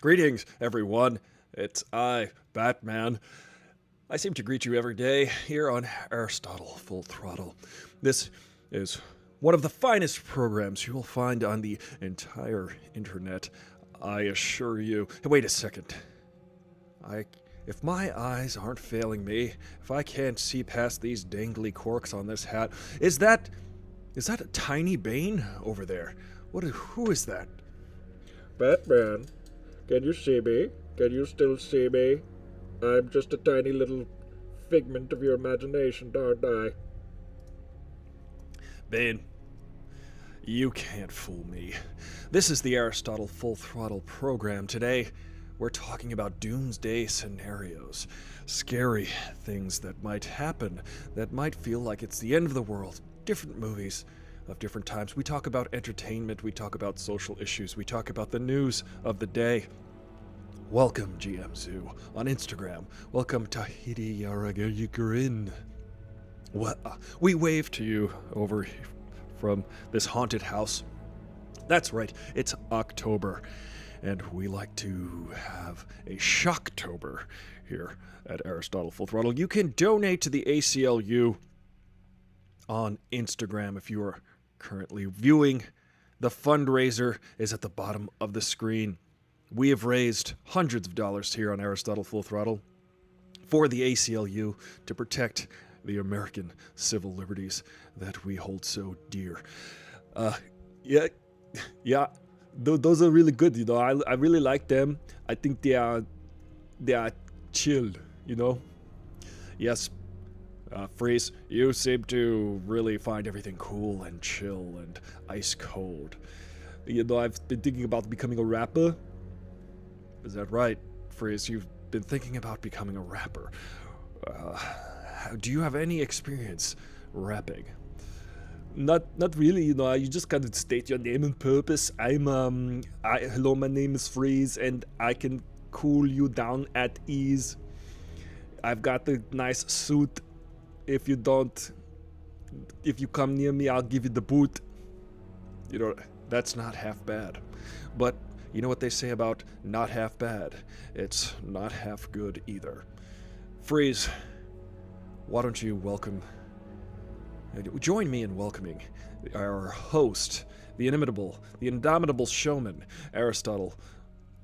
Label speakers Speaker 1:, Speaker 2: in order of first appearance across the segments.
Speaker 1: Greetings, everyone. It's I, Batman. I seem to greet you every day here on Aristotle Full Throttle. This is one of the finest programs you will find on the entire internet, I assure you. Hey, wait a second. If my eyes aren't failing me, if I can't see past these dangly corks on this hat, is that a tiny Bane over there? Who is that?
Speaker 2: Batman, can you see me? Can you still see me? I'm just a tiny little figment of your imagination, aren't I?
Speaker 1: Bane, you can't fool me. This is the Aristotle Full Throttle program. Today, we're talking about doomsday scenarios. Scary things that might happen, that might feel like it's the end of the world. Different movies of different times. We talk about entertainment, we talk about social issues, we talk about the news of the day. Welcome, GM Zoo, on Instagram. Welcome, Tahiti Yaragayukurin. We wave to you over from this haunted house. That's right, it's October, and we like to have a Shocktober here at Aristotle Full Throttle. You can donate to the ACLU on Instagram if you are currently viewing. The fundraiser is at the bottom of the screen. We have raised hundreds of dollars here on Aristotle Full Throttle for the ACLU to protect the American civil liberties that we hold so dear. Those are really good, you know. I really like them. I think they are chill, you know. Yes, Freeze, you seem to really find everything cool and chill and ice cold. You know, I've been thinking about becoming a rapper. Is that right, Freeze? You've been thinking about becoming a rapper. Do you have any experience rapping? Not really, you know. You just gotta state your name and purpose. Hello, my name is Freeze, and I can cool you down at ease. I've got a nice suit. If you come near me, I'll give you the boot. You know, that's not half bad. But you know what they say about not half bad? It's not half good either. Freeze, why don't you join me in welcoming our host, the inimitable, the indomitable showman, Aristotle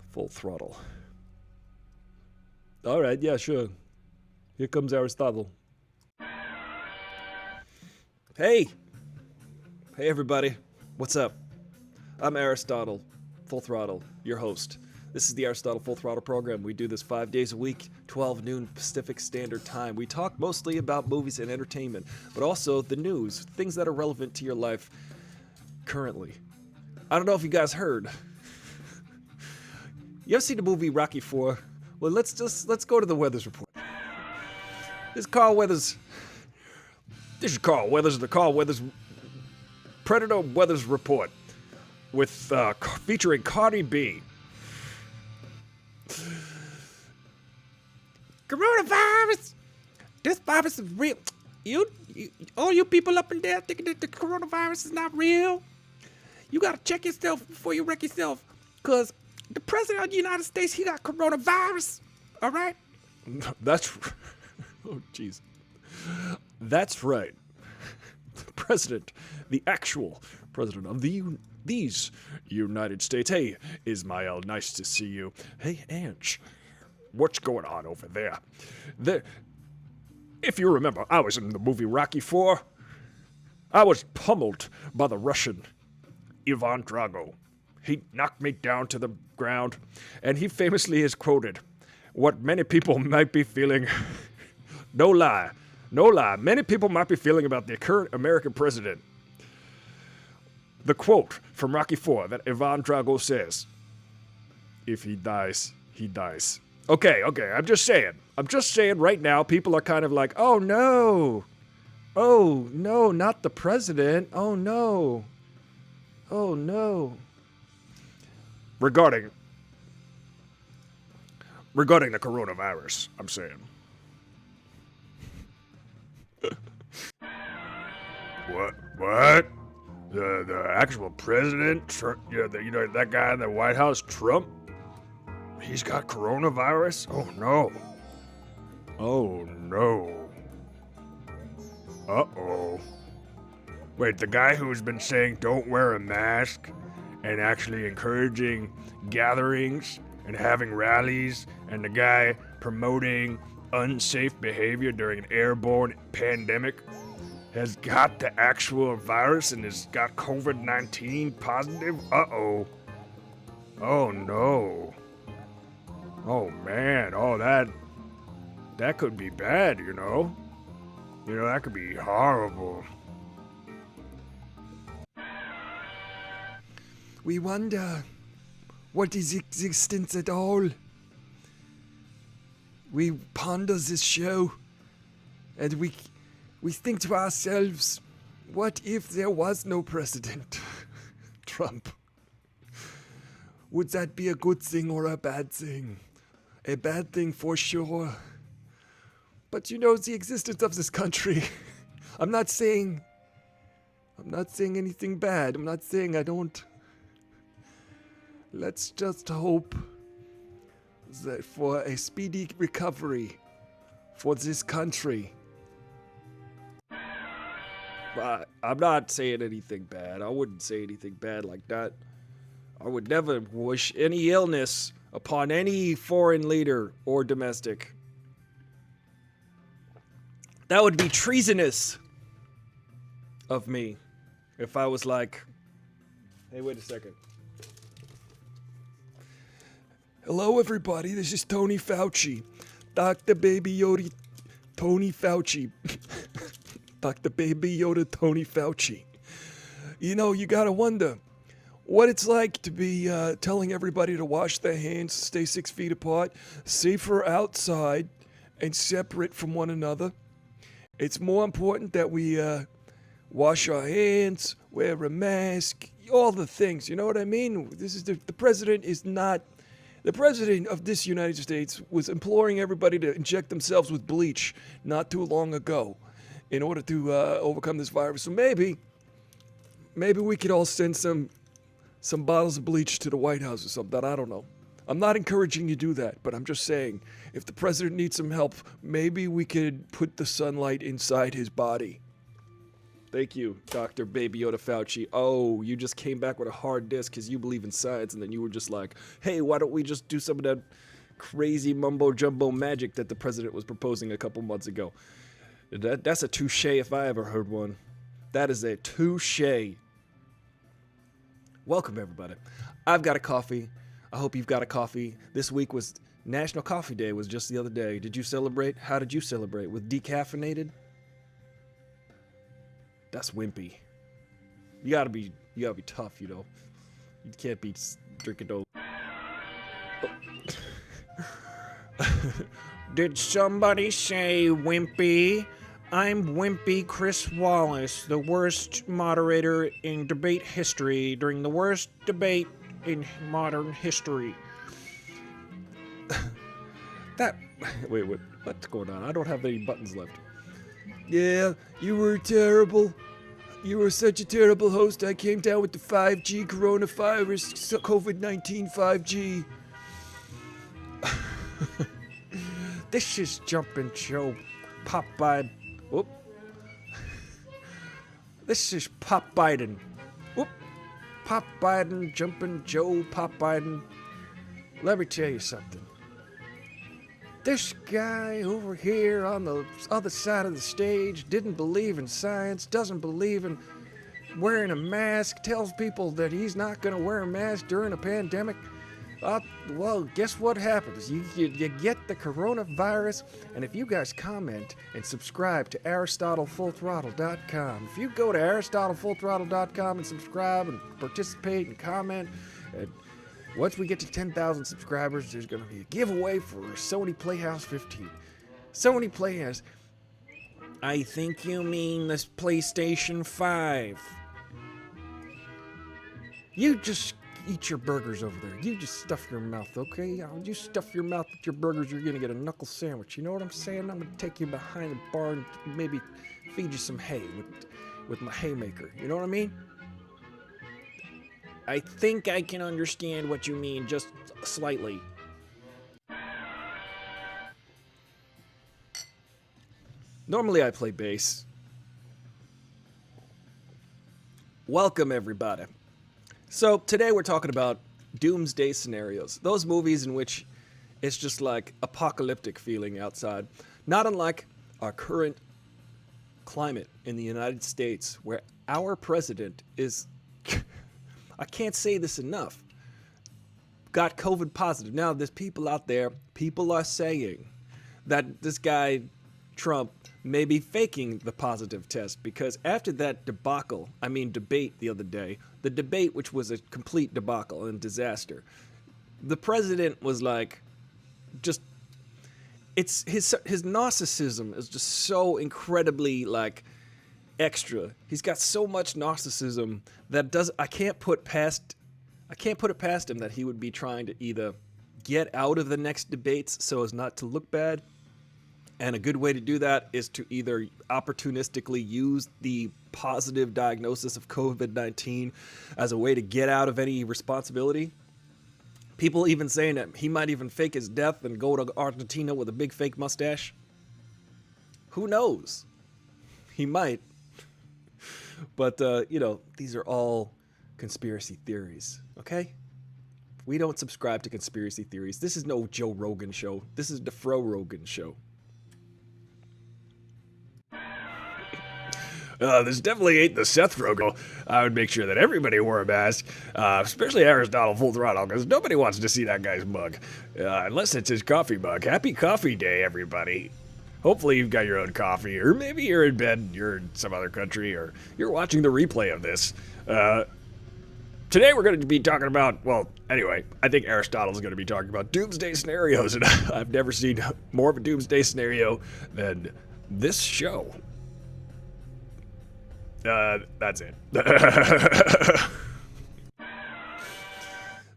Speaker 1: Full Throttle. All right, yeah, sure. Here comes Aristotle. Hey everybody, what's up? I'm Aristotle Full Throttle, your host. This is the Aristotle Full Throttle program. We do this 5 days a week, 12 noon Pacific Standard Time. We talk mostly about movies and entertainment, but also the news, things that are relevant to your life currently. I don't know if you guys heard. You ever seen the movie Rocky IV? Well, let's go to the weather's report. This is Carl Weathers, the Carl Weathers Predator Weathers Report with featuring Cardi B. Coronavirus! This virus is real. All you people up in there thinking that the coronavirus is not real, you gotta check yourself before you wreck yourself. Cause the president of the United States, he got coronavirus. Alright? Oh jeez. That's right. The president, the actual president of these United States. Hey, Ismael, nice to see you. Hey, Ange, what's going on over there? If you remember, I was in the movie Rocky IV. I was pummeled by the Russian Ivan Drago. He knocked me down to the ground, and he famously is quoted, what many people might be feeling, no lie, many people might be feeling about the current American president. The quote from Rocky IV that Ivan Drago says, if he dies, he dies. Okay, I'm just saying right now, people are kind of like, oh no, not the president, oh no. Regarding the coronavirus, I'm saying. What? The actual president, Trump, that guy in the White House, Trump?
Speaker 2: He's got coronavirus? Oh no. Oh no. Uh-oh. Wait, the guy who's been saying don't wear a mask and actually encouraging gatherings and having rallies, and the guy promoting unsafe behavior during an airborne pandemic has got the actual virus and has got COVID-19 positive? Uh-oh. Oh no. Oh man, oh that could be bad, you know? You know, that could be horrible.
Speaker 3: We wonder, what is existence at all? We ponder this show, and we think to ourselves, what if there was no president? Trump. Would that be a good thing or a bad thing? A bad thing for sure. But you know, the existence of this country, I'm not saying anything bad. I'm not saying I don't. Let's just hope that for a speedy recovery for this country.
Speaker 1: But I'm not saying anything bad. I wouldn't say anything bad like that. I would never wish any illness upon any foreign leader or domestic. That would be treasonous of me if I was like, hey, wait a second.
Speaker 3: Hello, everybody. This is Tony Fauci. Dr. Baby Yoda Tony Fauci. Dr. Baby Yoda Tony Fauci. You know, you gotta wonder what it's like to be telling everybody to wash their hands, stay 6 feet apart, safer outside, and separate from one another. It's more important that we wash our hands, wear a mask, all the things. You know what I mean? This is the president is not. The president of this United States was imploring everybody to inject themselves with bleach not too long ago in order to overcome this virus. So maybe we could all send some bottles of bleach to the White House or something. I don't know. I'm not encouraging you to do that, but I'm just saying, if the president needs some help, maybe we could put the sunlight inside his body.
Speaker 1: Thank you, Dr. Baby Yoda Fauci. Oh, you just came back with a hard diss because you believe in science, and then you were just like, hey, why don't we just do some of that crazy mumbo-jumbo magic that the president was proposing a couple months ago? That's a touche if I ever heard one. That is a touche. Welcome, everybody. I've got a coffee. I hope you've got a coffee. This week was National Coffee Day, was just the other day. Did you celebrate? How did you celebrate? With decaffeinated? That's wimpy. You gotta be tough, you know. You can't be drinking those. Oh. Did somebody say wimpy? I'm Wimpy Chris Wallace, the worst moderator in debate history during the worst debate in modern history. Wait, what's going on? I don't have any buttons left.
Speaker 3: Yeah, you were terrible. You were such a terrible host. I came down with the 5G coronavirus, COVID-19 5G.
Speaker 1: This is Jumpin' Joe Popeye. Whoop. This is Pop Biden. Whoop. Pop Biden, Jumpin' Joe Pop Biden. Let me tell you something. This guy over here on the other side of the stage didn't believe in science, doesn't believe in wearing a mask, tells people that he's not going to wear a mask during a pandemic. Well, guess what happens? You get the coronavirus, and if you guys comment and subscribe to AristotleFullThrottle.com, if you go to AristotleFullThrottle.com and subscribe and participate and comment, once we get to 10,000 subscribers, there's going to be a giveaway for Sony Playhouse 15. Sony Playhouse. I think you mean this PlayStation 5. You just eat your burgers over there. You just stuff your mouth, okay? You stuff your mouth with your burgers, you're going to get a knuckle sandwich. You know what I'm saying? I'm going to take you behind the bar and maybe feed you some hay with my haymaker. You know what I mean? I think I can understand what you mean just slightly. Normally I play bass. Welcome, everybody. So today we're talking about doomsday scenarios. Those movies in which it's just like apocalyptic feeling outside. Not unlike our current climate in the United States, where our president is, I can't say this enough, got COVID positive. Now there's people out there, people are saying that this guy, Trump, may be faking the positive test because after that debate the other day, the debate which was a complete debacle and disaster, the president was like, just, it's his narcissism is just so incredibly like extra. He's got so much narcissism that I can't put it past him that he would be trying to either get out of the next debates so as not to look bad. And a good way to do that is to either opportunistically use the positive diagnosis of COVID-19 as a way to get out of any responsibility. People even saying that he might even fake his death and go to Argentina with a big fake mustache. Who knows? He might. But, these are all conspiracy theories, okay? We don't subscribe to conspiracy theories. This is no Joe Rogan show. This is the Fro Rogan show.
Speaker 2: This definitely ain't the Seth Rogen. I would make sure that everybody wore a mask, especially Aristotle Full Throttle, because nobody wants to see that guy's mug, unless it's his coffee mug. Happy Coffee Day, everybody. Hopefully you've got your own coffee, or maybe you're in bed, you're in some other country, or you're watching the replay of this. Today we're going to be talking about, well, anyway, I think Aristotle's going to be talking about doomsday scenarios, and I've never seen more of a doomsday scenario than this show. That's it.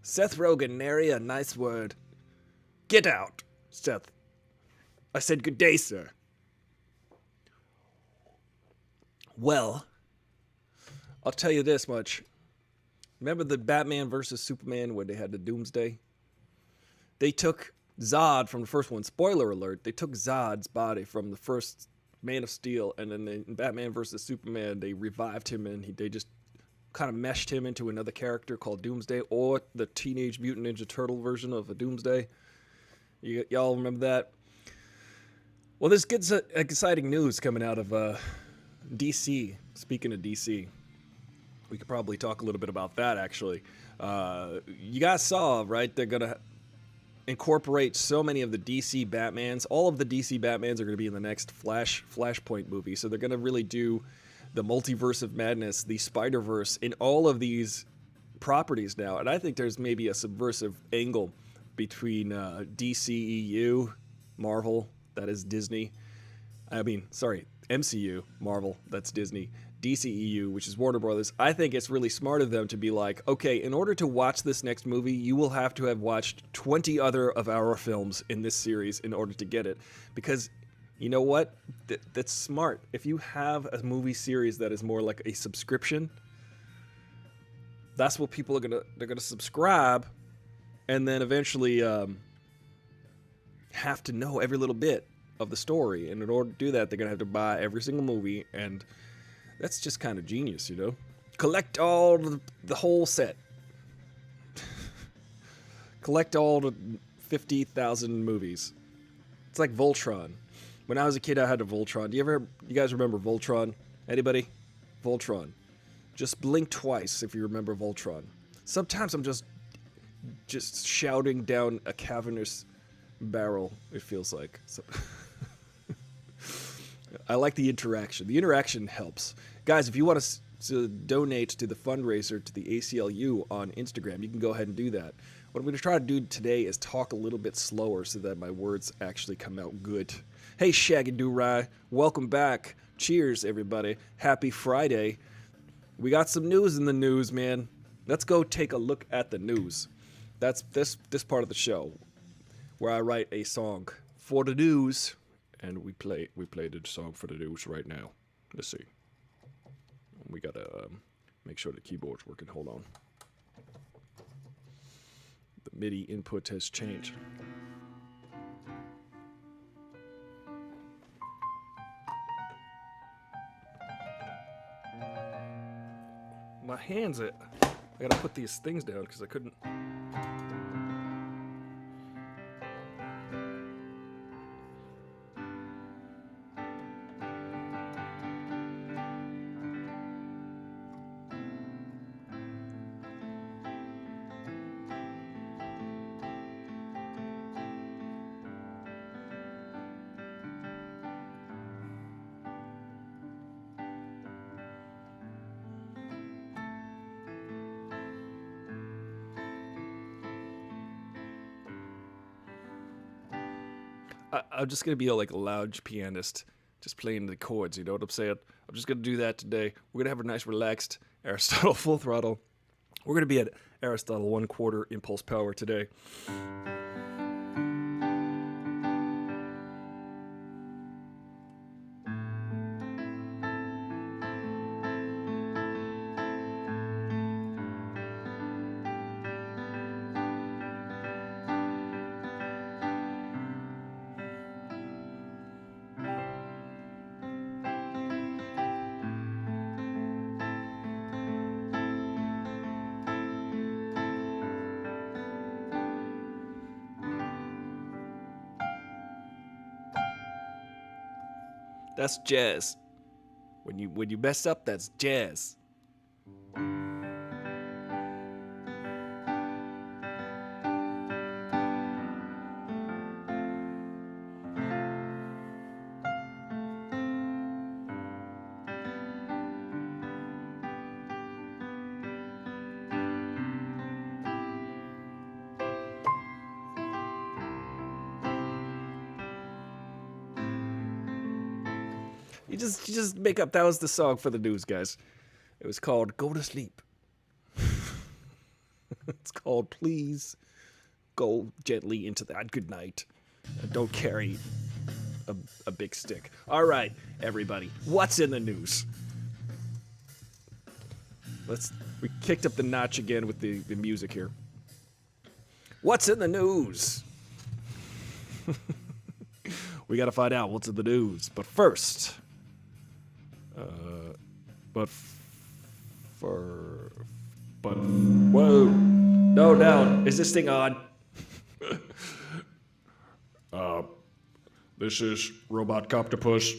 Speaker 1: Seth Rogen, nary a nice word. Get out, Seth. I said good day, sir. Well, I'll tell you this much. Remember the Batman versus Superman where they had the Doomsday? They took Zod from the first one. Spoiler alert. They took Zod's body from the first Man of Steel, and then in Batman versus Superman, they revived him and they just kind of meshed him into another character called Doomsday, or the Teenage Mutant Ninja Turtle version of a Doomsday. Y'all remember that? Well, there's good, exciting news coming out of DC. Speaking of DC, we could probably talk a little bit about that, actually. You guys saw, right? They're going to incorporate so many of the DC Batmans. All of the DC Batmans are going to be in the next Flashpoint movie. So they're going to really do the multiverse of madness, the Spider-Verse in all of these properties now. And I think there's maybe a subversive angle between DCEU, Marvel, that is Disney. MCU, Marvel, that's Disney. DCEU, which is Warner Brothers. I think it's really smart of them to be like, okay, in order to watch this next movie, you will have to have watched 20 other of our films in this series in order to get it. Because you know what? That's smart. If you have a movie series that is more like a subscription, that's what people are they're gonna subscribe, and then eventually have to know every little bit of the story. And in order to do that, they're gonna have to buy every single movie, and that's just kind of genius, you know? Collect all the whole set. Collect all the 50,000 movies. It's like Voltron. When I was a kid, I had a Voltron. You guys remember Voltron? Anybody? Voltron. Just blink twice if you remember Voltron. Sometimes I'm just shouting down a cavernous barrel, it feels like. So I like the interaction. The interaction helps. Guys, if you want to donate to the fundraiser to the ACLU on Instagram, you can go ahead and do that. What I'm going to try to do today is talk a little bit slower so that my words actually come out good. Hey, Shaggy Doo-Rai, welcome back. Cheers, everybody. Happy Friday. We got some news in the news, man. Let's go take a look at the news. That's this part of the show where I write a song for the news. And we play the song for the news right now. Let's see. We gotta make sure the keyboard's working. Hold on. The MIDI input has changed. hands. I gotta put these things down because I couldn't. I'm just gonna be like a lounge pianist, just playing the chords. You know what I'm saying? I'm just gonna do that today. We're gonna have a nice, relaxed Aristotle full throttle. We're gonna be at Aristotle 1/4 impulse power today. That's jazz. When you mess up, that's jazz. You just make up. That was the song for the news, guys. It was called "Go to Sleep." It's called "Please Go Gently into That Good Night." Don't carry a big stick. All right, everybody, what's in the news? We kicked up the notch again with the music here. What's in the news? We gotta find out what's in the news. But first, whoa, no, is this thing on?
Speaker 3: This is Robot Coptopus.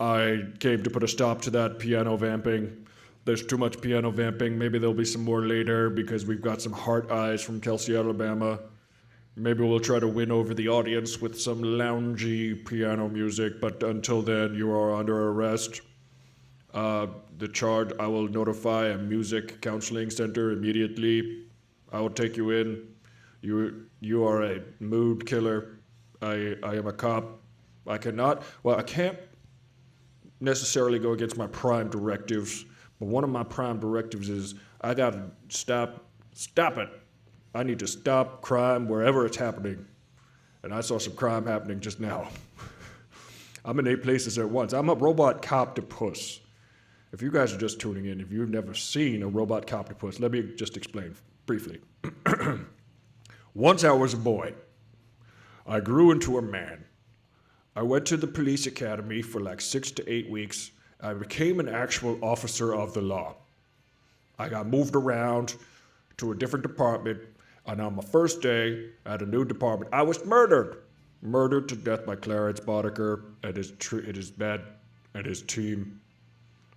Speaker 3: I came to put a stop to that piano vamping. There's too much piano vamping. Maybe there'll be some more later because we've got some heart eyes from Kelsey, Alabama. Maybe we'll try to win over the audience with some loungy piano music, but until then, you are under arrest. The charge, I will notify a music counseling center immediately. I will take you in. You are a mood killer. I am a cop. I can't necessarily go against my prime directives, but one of my prime directives is I gotta stop it. I need to stop crime wherever it's happening. And I saw some crime happening just now. I'm in 8 places at once. I'm a robot coptopus. If you guys are just tuning in, if you've never seen a robot coptopus, let me just explain briefly. Once I was a boy. I grew into a man. I went to the police academy for like 6 to 8 weeks. I became an actual officer of the law. I got moved around to a different department, and on my first day at a new department, I was murdered. Murdered to death by Clarence Boddicker and his men and his team.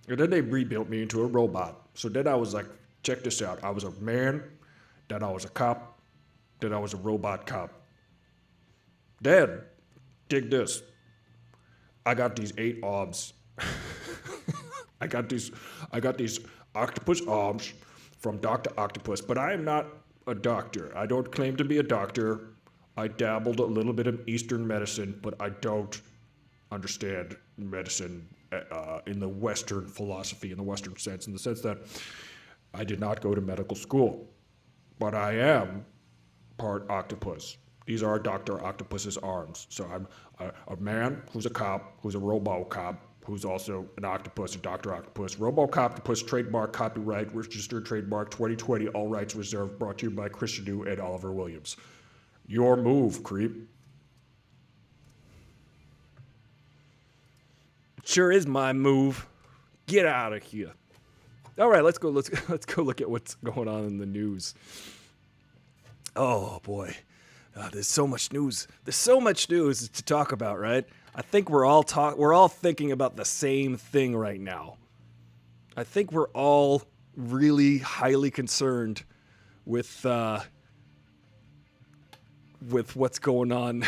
Speaker 3: And then they rebuilt me into a robot. So then I was like, check this out. I was a man, then I was a cop, then I was a robot cop. Then, dig this. I got these 8 arms. I got these octopus arms from Dr. Octopus, but I am not a doctor. I don't claim to be a doctor. I dabbled a little bit of Eastern medicine, but I don't understand medicine in the Western philosophy, in the Western sense, in the sense that I did not go to medical school, but I am part octopus. These are Dr. Octopus's arms. So I'm a man who's a cop, who's a robo-cop, who's also an octopus, a Dr. Octopus. Robo-Coptopus, trademark, copyright, registered trademark 2020, all rights reserved, brought to you by Christian New and Oliver Williams. Your move, creep.
Speaker 1: Sure is my move. Get out of here. All right, let's go look at what's going on in the news. Oh boy, there's so much news. There's so much news to talk about, right? I think we're all thinking about the same thing right now. I think we're all really highly concerned with what's going on.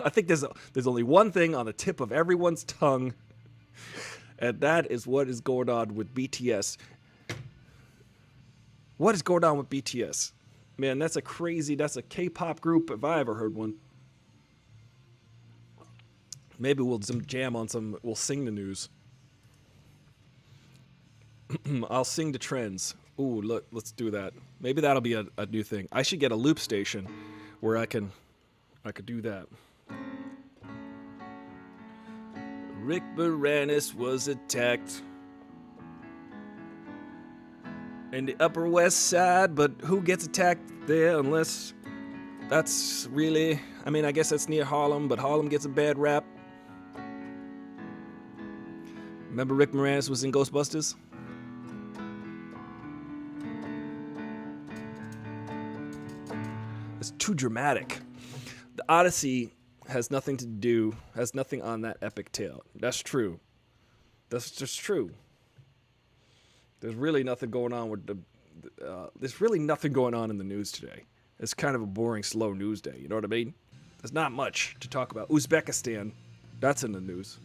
Speaker 1: I think there's only one thing on the tip of everyone's tongue, and that is what is going on with BTS. What is going on with BTS? Man, that's a K-pop group if I ever heard one. Maybe we'll we'll sing the news. I'll sing the trends. Ooh, look, let's do that. Maybe that'll be a new thing. I should get a loop station where I could do that. Rick Moranis was attacked in the Upper West Side, but who gets attacked there unless that's really... I mean, I guess that's near Harlem, but Harlem gets a bad rap. Remember Rick Moranis was in Ghostbusters? It's too dramatic. The Odyssey has nothing on that epic tale. That's true. That's just true. There's really nothing going on with there's really nothing going on in the news today. It's kind of a boring, slow news day. You know what I mean? There's not much to talk about. Uzbekistan, that's in the news.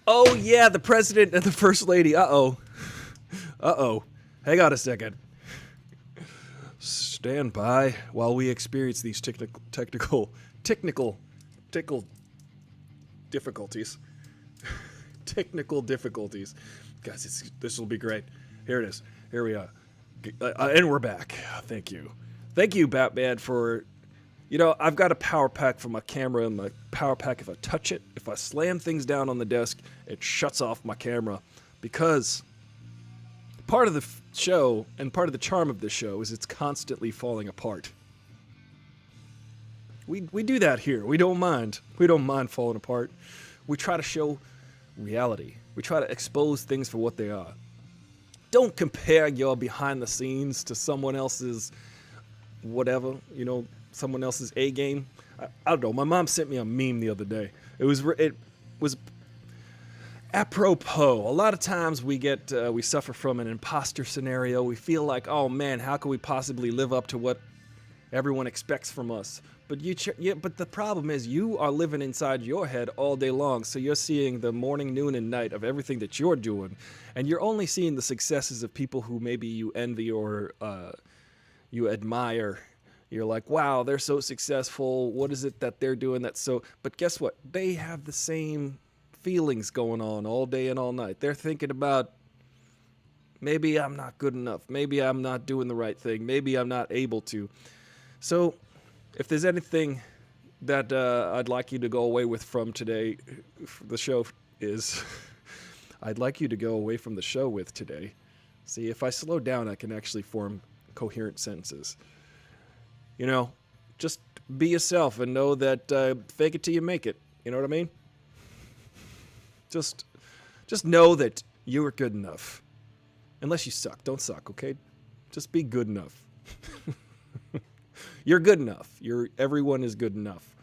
Speaker 1: Oh yeah, the president and the first lady. Uh-oh. Hang on a second. Stand by while we experience these technical difficulties. Technical difficulties. Guys, this will be great. Here it is. Here we are. And we're back. Thank you. Thank you, Batman, for... You know, I've got a power pack for my camera, and my power pack, if I touch it, if I slam things down on the desk, it shuts off my camera. Because part of the show, and part of the charm of this show, is it's constantly falling apart. We do that here. We don't mind. We don't mind falling apart. We try to show reality. We try to expose things for what they are. Don't compare your behind the scenes to someone else's whatever, you know, someone else's A game. I don't know. My mom sent me a meme the other day. It was apropos. A lot of times we suffer from an imposter scenario. We feel like, oh man, how can we possibly live up to what everyone expects from us? But but the problem is you are living inside your head all day long, so you're seeing the morning, noon, and night of everything that you're doing, and you're only seeing the successes of people who maybe you envy or you admire. You're like, wow, they're so successful. What is it that they're doing that's so... But guess what? They have the same feelings going on all day and all night. They're thinking about, maybe I'm not good enough. Maybe I'm not doing the right thing. Maybe I'm not able to. So if there's anything that I'd like you to go away with from today, the show is... I'd like you to go away from the show with today. See, if I slow down, I can actually form coherent sentences. You know, just be yourself and know that fake it till you make it. You know what I mean? Just know that you are good enough. Unless you suck. Don't suck, okay? Just be good enough. You're good enough. Everyone is good enough.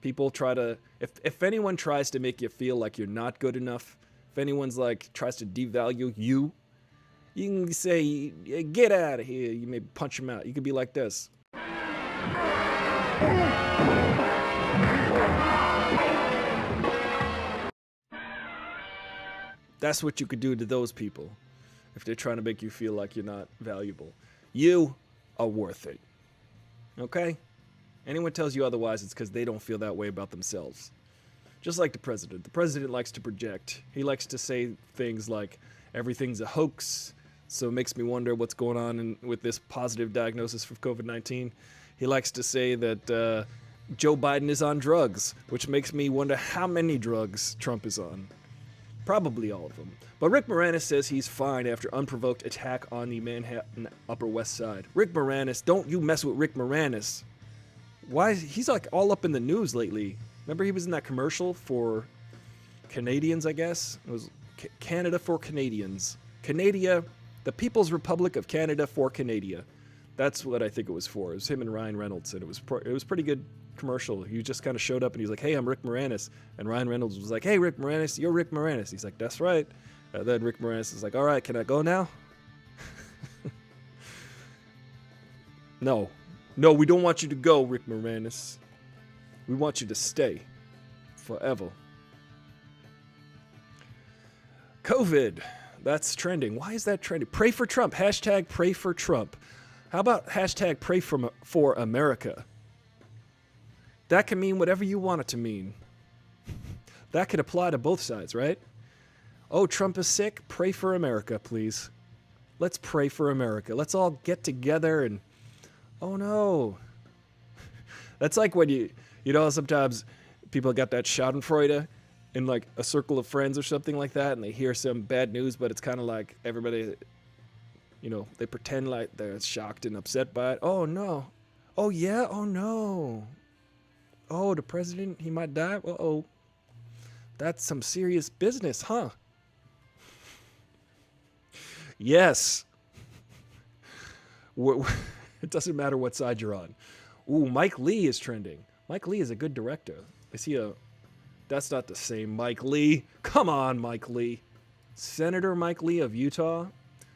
Speaker 1: People try to... If anyone tries to make you feel like you're not good enough, if anyone's tries to devalue you, you can say, get out of here. You may punch them out. You could be like this. That's what you could do to those people if they're trying to make you feel like you're not valuable. You are worth it. Okay? Anyone tells you otherwise, it's because they don't feel that way about themselves. Just like the president. The president likes to project. He likes to say things like, everything's a hoax, so it makes me wonder what's going on with this positive diagnosis for COVID-19. He likes to say that Joe Biden is on drugs, which makes me wonder how many drugs Trump is on. Probably all of them. But Rick Moranis says he's fine after unprovoked attack on the Manhattan Upper West Side. Rick Moranis, don't you mess with Rick Moranis. Why? He's all up in the news lately. Remember he was in that commercial for Canadians, I guess? It was Canada for Canadians. Canada, the People's Republic of Canada for Canada. That's what I think it was for. It was him and Ryan Reynolds, and it was pretty good commercial. He just kind of showed up and he's like, "Hey, I'm Rick Moranis," and Ryan Reynolds was like, "Hey, Rick Moranis, you're Rick Moranis." He's like, "That's right." And then Rick Moranis is like, "All right, can I go now?" No, we don't want you to go, Rick Moranis. We want you to stay forever. COVID, that's trending. Why is that trending? Pray for Trump. Hashtag pray for Trump. How about hashtag pray for America? That can mean whatever you want it to mean. That could apply to both sides, right? Oh, Trump is sick. Pray for America, please. Let's pray for America. Let's all get together and... Oh, no. That's like when you know, sometimes people got that schadenfreude in like a circle of friends or something like that, and they hear some bad news, but it's kind of like everybody, you know, they pretend like they're shocked and upset by it. Oh, no. Oh, yeah. Oh, no. Oh, the president, he might die. Uh-oh. That's some serious business, huh? Yes. It doesn't matter what side you're on. Ooh, Mike Lee is trending. Mike Lee is a good director. Is he a... That's not the same Mike Lee. Come on, Mike Lee. Senator Mike Lee of Utah.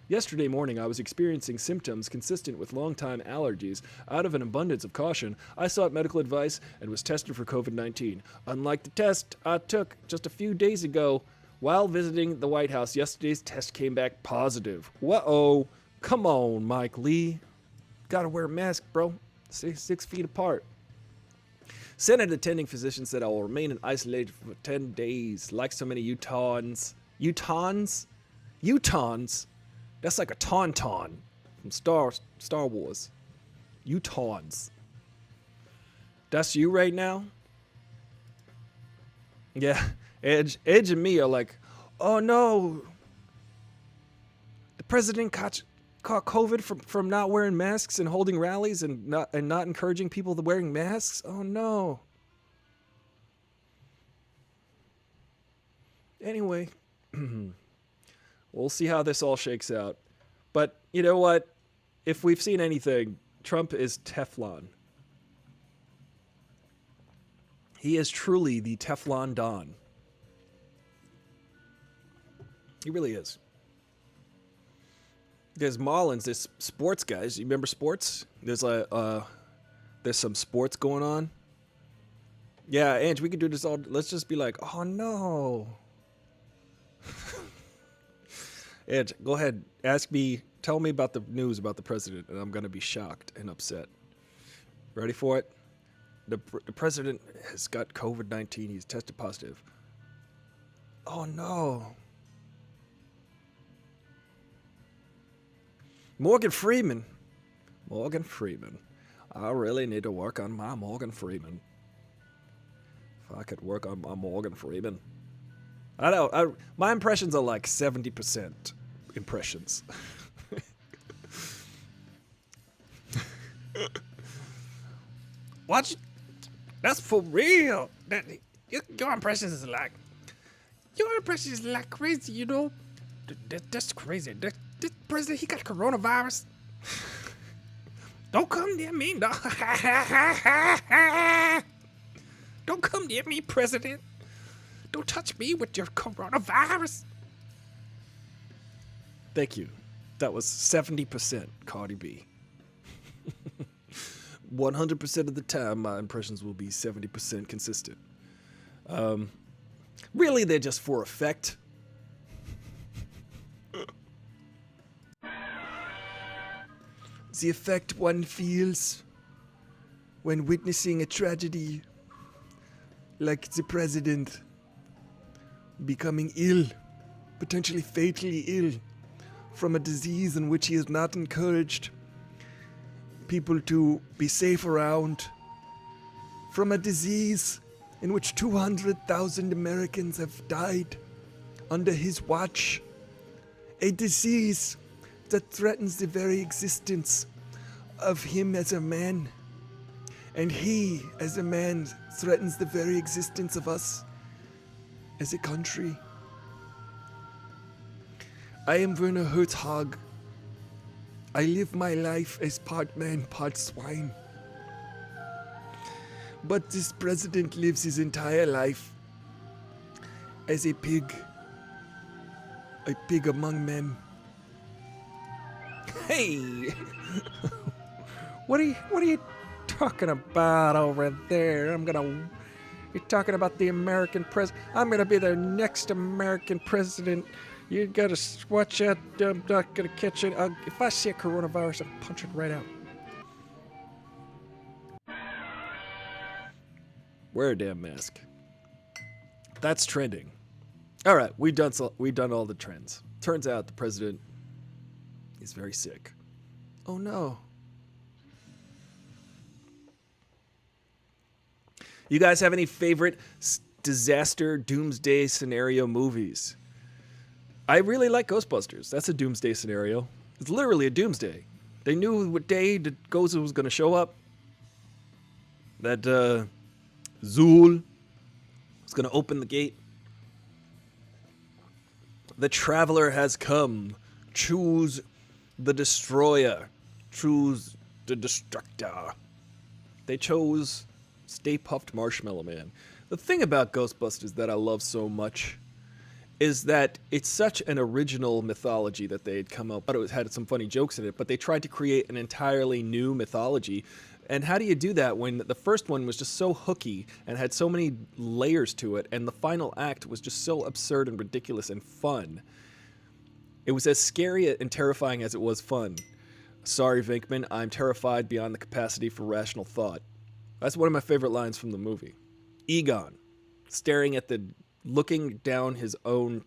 Speaker 1: Yesterday morning, I was experiencing symptoms consistent with long-time allergies. Out of an abundance of caution, I sought medical advice and was tested for COVID-19. Unlike the test I took just a few days ago while visiting the White House, yesterday's test came back positive. Whoa, come on, Mike Lee. Gotta wear a mask, bro. 6 feet apart. Senate attending physician said I will remain in isolation for 10 days, like so many Utahns. Utahns? That's like a tauntaun from Star Wars. Utahns. That's you right now? Yeah, Edge and me are like, oh no. The president caught COVID from not wearing masks and holding rallies and not encouraging people to wearing masks. Oh no. Anyway, we'll see how this all shakes out. But you know what? If we've seen anything, Trump is Teflon. He is truly the Teflon Don. He really is. There's Marlins, there's sports guys. You remember sports? There's some sports going on. Yeah, Ange, we could do this all. Let's just be like, oh no. Ange, go ahead. Ask me. Tell me about the news about the president, and I'm gonna be shocked and upset. Ready for it? The president has got COVID-19. He's tested positive. Oh no. Morgan Freeman. I really need to work on my Morgan Freeman. If I could work on my Morgan Freeman. My impressions are like 70% impressions.
Speaker 4: What? That's for real. Your impressions is like crazy, you know? That's crazy. This president, he got coronavirus. Don't come near me, no. Don't come near me, president. Don't touch me with your coronavirus.
Speaker 1: Thank you. That was 70% Cardi B. 100% of the time, my impressions will be 70% consistent. Really, they're just for effect. The effect one feels when witnessing a tragedy like the president becoming ill, potentially fatally ill, from a disease in which he has not encouraged people to be safe around, from a disease in which 200,000 Americans have died under his watch, a disease that threatens the very existence of him as a man, and he as a man threatens the very existence of us as a country.
Speaker 3: I am Werner Herzog. I live my life as part man, part swine. But this president lives his entire life as a pig among men.
Speaker 4: Hey! What are you talking about over there? You're talking about the American president. I'm gonna be the next American president. You gotta watch out. I'm not gonna catch it. If I see a coronavirus, I'll punch it right out.
Speaker 1: Wear a damn mask. That's trending. All right, we've done all the trends. Turns out the president is very sick. Oh no. You guys have any favorite disaster doomsday scenario movies? I really like Ghostbusters. That's a doomsday scenario. It's literally a doomsday. They knew what day the ghost was going to show up. That Zool was going to open the gate. The traveler has come. Choose the destroyer. Choose the destructor. They chose Stay Puft Marshmallow Man. The thing about Ghostbusters that I love so much is that it's such an original mythology that they had come up. It had some funny jokes in it, but they tried to create an entirely new mythology. And how do you do that when the first one was just so hooky and had so many layers to it, and the final act was just so absurd and ridiculous and fun? It was as scary and terrifying as it was fun. Sorry, Venkman, I'm terrified beyond the capacity for rational thought. That's one of my favorite lines from the movie. Egon, looking down his own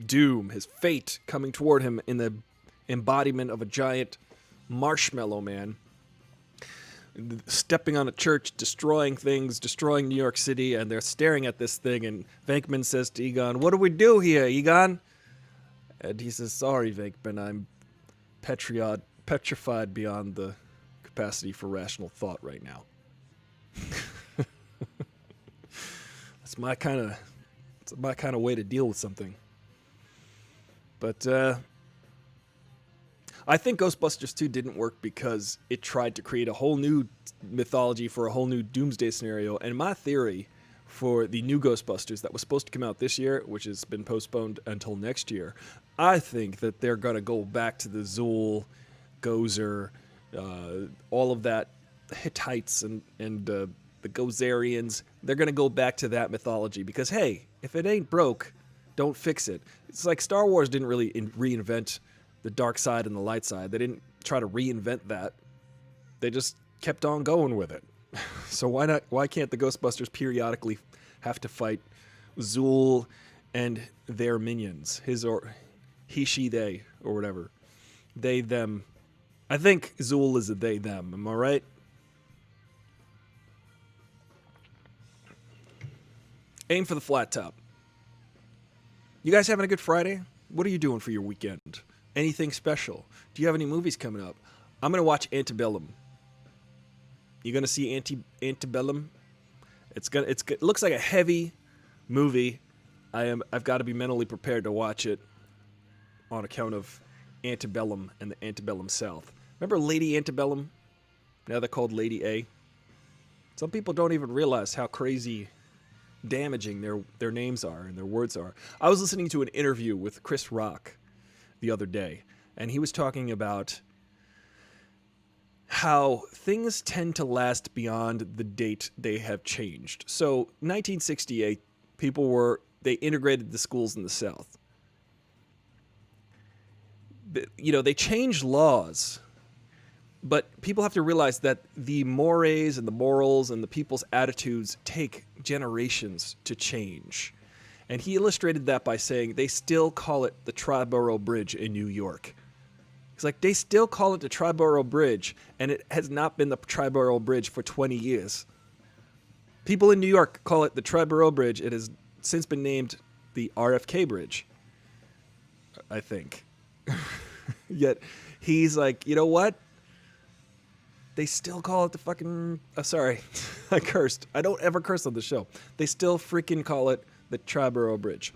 Speaker 1: doom, his fate coming toward him in the embodiment of a giant marshmallow man, stepping on a church, destroying things, destroying New York City, and they're staring at this thing, and Venkman says to Egon, "What do we do here, Egon?" And he says, "Sorry, Venkman, I'm petrified beyond the capacity for rational thought right now." It's my kind of way to deal with something. But I think Ghostbusters 2 didn't work because it tried to create a whole new mythology for a whole new doomsday scenario. And my theory for the new Ghostbusters that was supposed to come out this year, which has been postponed until next year, I think that they're going to go back to the Zool, Gozer, all of that, the Hittites and the Gozerians. They're going to go back to that mythology because, hey, if it ain't broke, don't fix it. It's like Star Wars didn't really reinvent the dark side and the light side. They didn't try to reinvent that. They just kept on going with it. So why can't the Ghostbusters periodically have to fight Zool and their minions? His or he, she, they, or whatever. They, them. I think Zool is a they, them. Am I right? Aim for the flat top. You guys having a good Friday? What are you doing for your weekend? Anything special? Do you have any movies coming up? I'm going to watch Antebellum. You going to see Antebellum? It looks like a heavy movie. I've got to be mentally prepared to watch it on account of Antebellum and the Antebellum South. Remember Lady Antebellum? Now they're called Lady A. Some people don't even realize how crazy damaging their names are and their words are. I was listening to an interview with Chris Rock the other day, and he was talking about how things tend to last beyond the date they have changed. So 1968, they integrated the schools in the South. They changed laws, but people have to realize that the mores and the morals and the people's attitudes take generations to change. And he illustrated that by saying they still call it the Triborough Bridge in New York. He's like, they still call it the Triborough Bridge, and it has not been the Triborough Bridge for 20 years. People in New York call it the Triborough Bridge. It has since been named the RFK Bridge, I think. Yet he's like, you know what? They still call it the fucking... sorry, I cursed. I don't ever curse on the show. They still freaking call it the Triborough Bridge.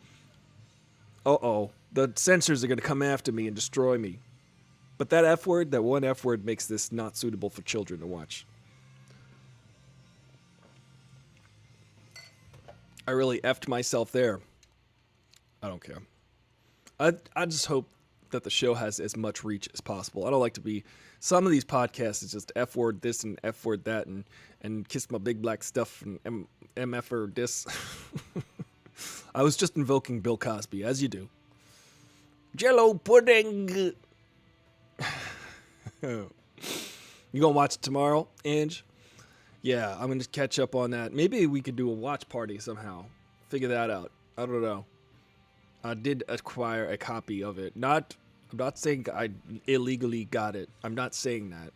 Speaker 1: Uh-oh. The censors are going to come after me and destroy me. But that F word, that one F word, makes this not suitable for children to watch. I really effed myself there. I don't care. I just hope that the show has as much reach as possible. I don't like to be... Some of these podcasts is just F word this and F word that and kiss my big black stuff and MF or this. I was just invoking Bill Cosby, as you do. Jello pudding! You gonna watch it tomorrow, Ange? Yeah, I'm gonna catch up on that. Maybe we could do a watch party somehow. Figure that out. I don't know. I did acquire a copy of it. I'm not saying I illegally got it. I'm not saying that.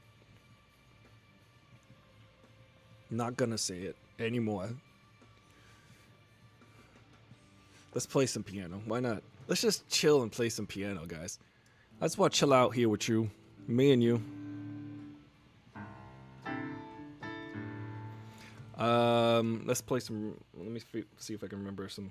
Speaker 1: I'm not gonna say it anymore. Let's play some piano. Why not? Let's just chill and play some piano, guys. I just want to chill out here with you. Me and you. Let's play some... Let me see if I can remember some...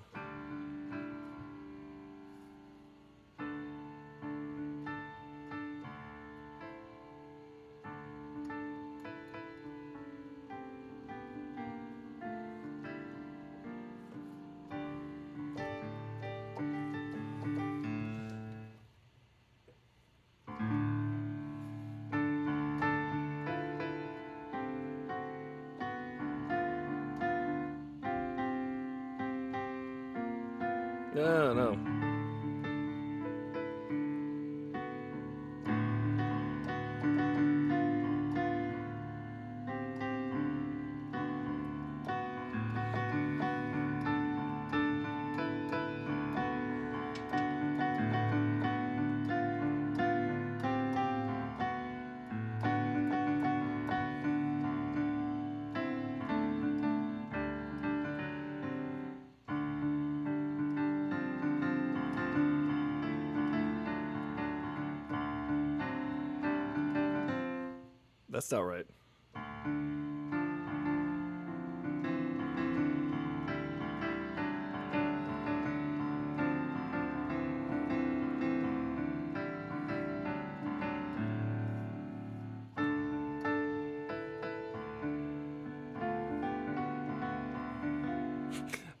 Speaker 1: No. That's not right.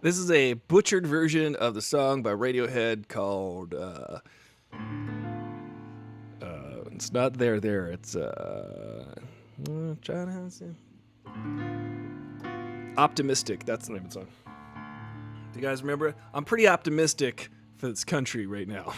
Speaker 1: This is a butchered version of the song by Radiohead called it's not there. It's Optimistic. That's the name of the song. Do you guys remember? I'm pretty optimistic for this country right now.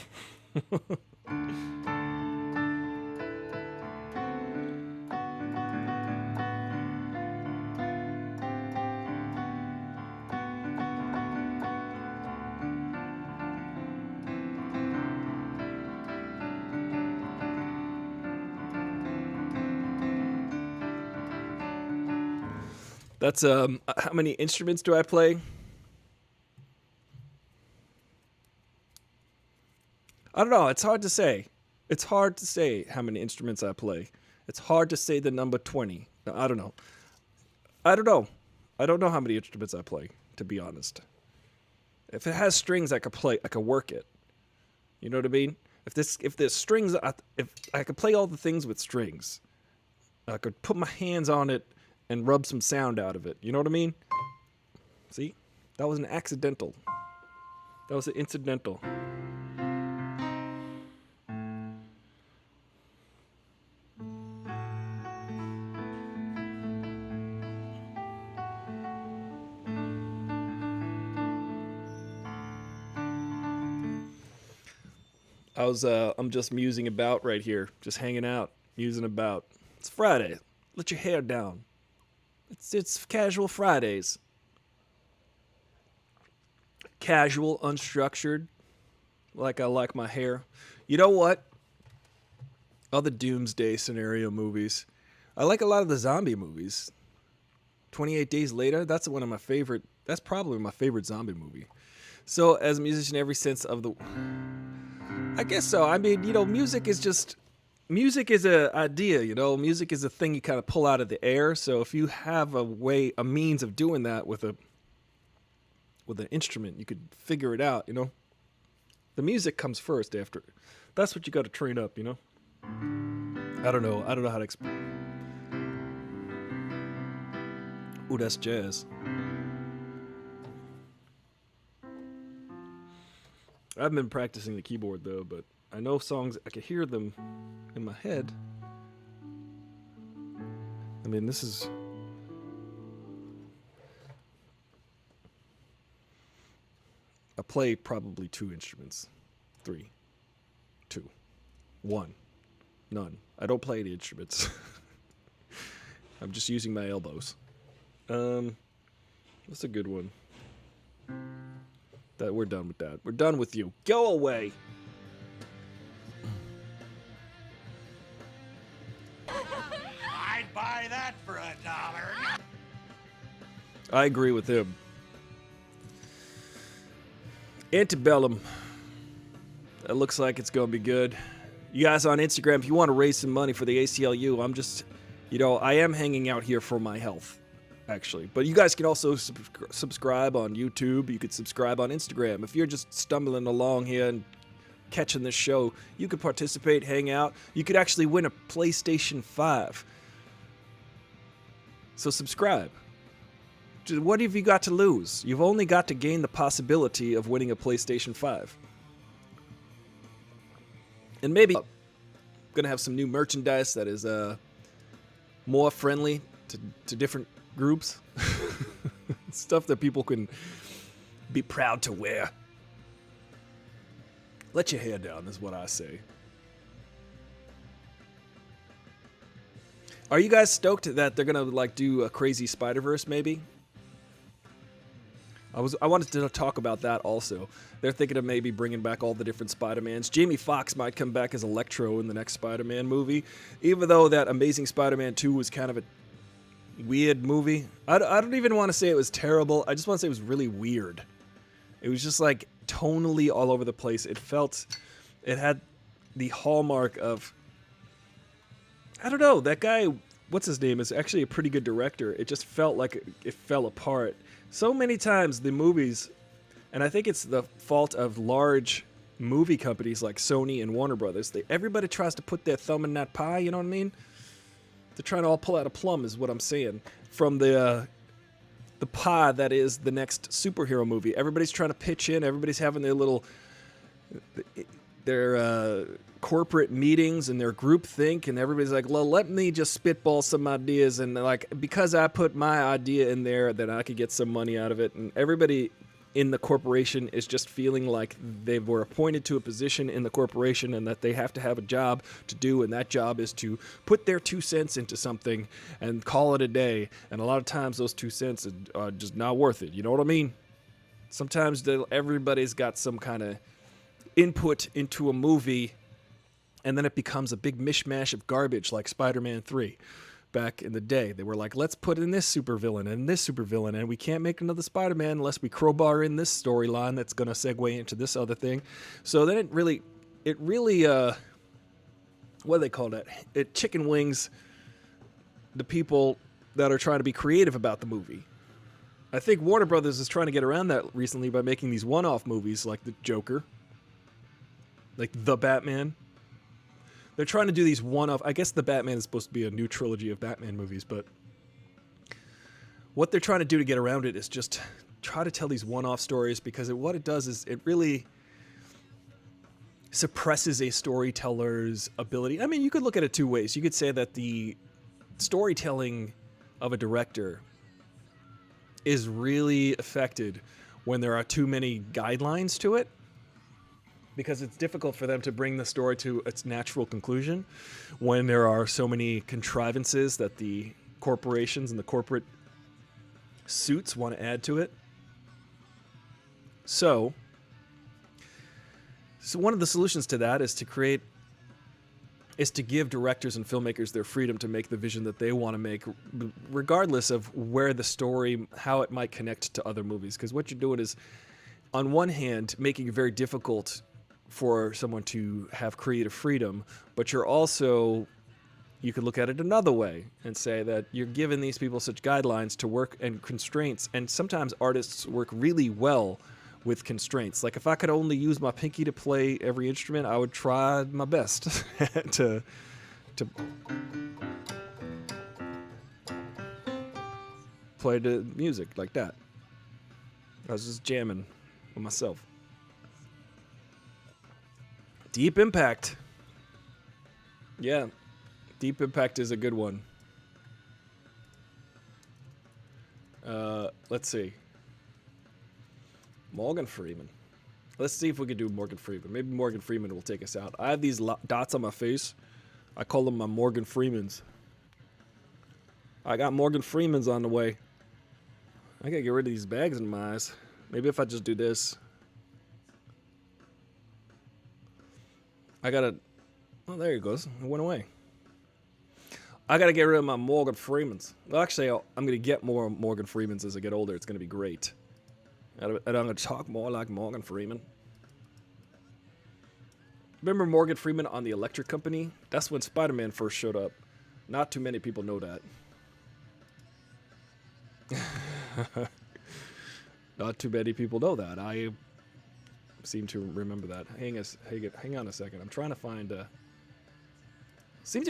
Speaker 1: That's how many instruments do I play? I don't know. It's hard to say. It's hard to say how many instruments I play. It's hard to say the number 20. No, I don't know. I don't know how many instruments I play, to be honest. If it has strings, I could play. I could work it. You know what I mean? If there's strings, if I could play all the things with strings, I could put my hands on it and rub some sound out of it. You know what I mean? See? That was an accidental. That was an incidental. I'm just musing about right here. Just hanging out, musing about. It's Friday. Let your hair down. It's casual Fridays. Casual, unstructured, like I like my hair. You know what? Other Doomsday scenario movies. I like a lot of the zombie movies. 28 Days Later, that's one of my favorite. That's probably my favorite zombie movie. So as a musician, every sense of the... I guess so. I mean, you know, music is an idea, you know. Music is a thing you kind of pull out of the air. So if you have a means of doing that with an instrument, you could figure it out, you know. The music comes first after. That's what you got to train up, you know? I don't know how to explain. Ooh, that's jazz. I haven't been practicing the keyboard though, but I know songs, I can hear them in my head. I mean, this is... I play probably 2 instruments. 3. 2. 1. None. I don't play any instruments. I'm just using my elbows. That's a good one. That we're done with that. We're done with you. Go away.
Speaker 5: I'd buy that for $1.
Speaker 1: I agree with him. Antebellum. That looks like it's going to be good. You guys on Instagram, if you want to raise some money for the ACLU, I'm just, I am hanging out here for my health, actually. But you guys can also subscribe on YouTube. You could subscribe on Instagram. If you're just stumbling along here and catching this show, you could participate, hang out. You could actually win a PlayStation 5. So subscribe. What have you got to lose? You've only got to gain the possibility of winning a PlayStation 5. And maybe I'm going to have some new merchandise that is more friendly to different groups. Stuff that people can be proud to wear. Let your hair down is what I say. Are you guys stoked that they're going to do a crazy Spider-Verse maybe? I wanted to talk about that also. They're thinking of maybe bringing back all the different Spider-Mans. Jamie Foxx might come back as Electro in the next Spider-Man movie, even though that Amazing Spider-Man 2 was kind of a weird movie. I don't even want to say it was terrible. I just want to say it was really weird. It was just like tonally all over the place. It had the hallmark of, I don't know, that guy, what's his name, is actually a pretty good director. It just felt like it fell apart. So many times the movies, and I think it's the fault of large movie companies like Sony and Warner Brothers, everybody tries to put their thumb in that pie, you know what I mean? They're trying to all pull out a plum is what I'm saying. From the pie that is the next superhero movie. Everybody's trying to pitch in, everybody's having their corporate meetings and their group think, and everybody's like, well, let me just spitball some ideas, and because I put my idea in there, then I could get some money out of it. And everybody in the corporation is just feeling like they were appointed to a position in the corporation and that they have to have a job to do, and that job is to put their 2 cents into something and call it a day. And a lot of times those 2 cents are just not worth it, you know what I mean? Sometimes everybody's got some kind of input into a movie, and then it becomes a big mishmash of garbage like Spider-Man 3. Back in the day, they were like, let's put in this supervillain and this supervillain, and we can't make another Spider-Man unless we crowbar in this storyline that's going to segue into this other thing. So then it really, what do they call that? It chicken wings the people that are trying to be creative about the movie. I think Warner Brothers is trying to get around that recently by making these one-off movies like the Joker, like The Batman. They're trying to do these one-off. I guess The Batman is supposed to be a new trilogy of Batman movies, but what they're trying to do to get around it is just try to tell these one-off stories, because what it does is it really suppresses a storyteller's ability. I mean, you could look at it 2 ways. You could say that the storytelling of a director is really affected when there are too many guidelines to it, because it's difficult for them to bring the story to its natural conclusion when there are so many contrivances that the corporations and the corporate suits want to add to it. So one of the solutions to that is to give directors and filmmakers their freedom to make the vision that they want to make, regardless of where the story, how it might connect to other movies. Because what you're doing is, on one hand, making it very difficult for someone to have creative freedom, but you could look at it another way and say that you're giving these people such guidelines to work and constraints, and sometimes artists work really well with constraints. Like if I could only use my pinky to play every instrument, I would try my best to play the music like that. I was just jamming with myself. Deep Impact. Yeah, Deep Impact is a good one. Let's see. Morgan Freeman. Let's see if we can do Morgan Freeman. Maybe Morgan Freeman will take us out. I have these dots on my face. I call them my Morgan Freemans. I got Morgan Freemans on the way. I gotta get rid of these bags in my eyes. Maybe if I just do this. I gotta... Oh, there it goes. It went away. I gotta get rid of my Morgan Freemans. Well, actually, I'm gonna get more Morgan Freemans as I get older. It's gonna be great. And I'm gonna talk more like Morgan Freeman. Remember Morgan Freeman on the Electric Company? That's when Spider-Man first showed up. Not too many people know that. Not too many people know that. I seem to remember that. Hang on a second. I'm trying to find...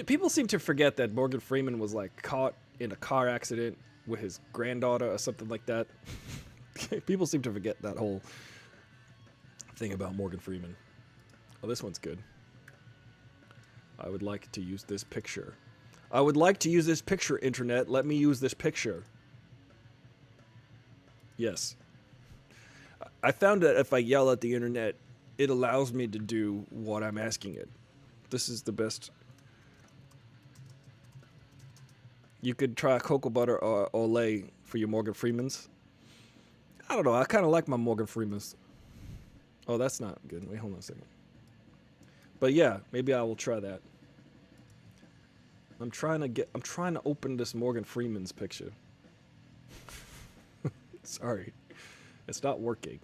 Speaker 1: people seem to forget that Morgan Freeman was like caught in a car accident with his granddaughter or something like that. People seem to forget that whole thing about Morgan Freeman. Oh, this one's good. I would like to use this picture. I would like to use this picture, internet. Let me use this picture. Yes. I found that if I yell at the internet, it allows me to do what I'm asking it. This is the best. You could try cocoa butter or Olay for your Morgan Freemans. I don't know. I kind of like my Morgan Freemans. Oh, that's not good. Wait, hold on a second. But yeah, maybe I will try that. I'm trying to open this Morgan Freeman's picture. Sorry. It's not working.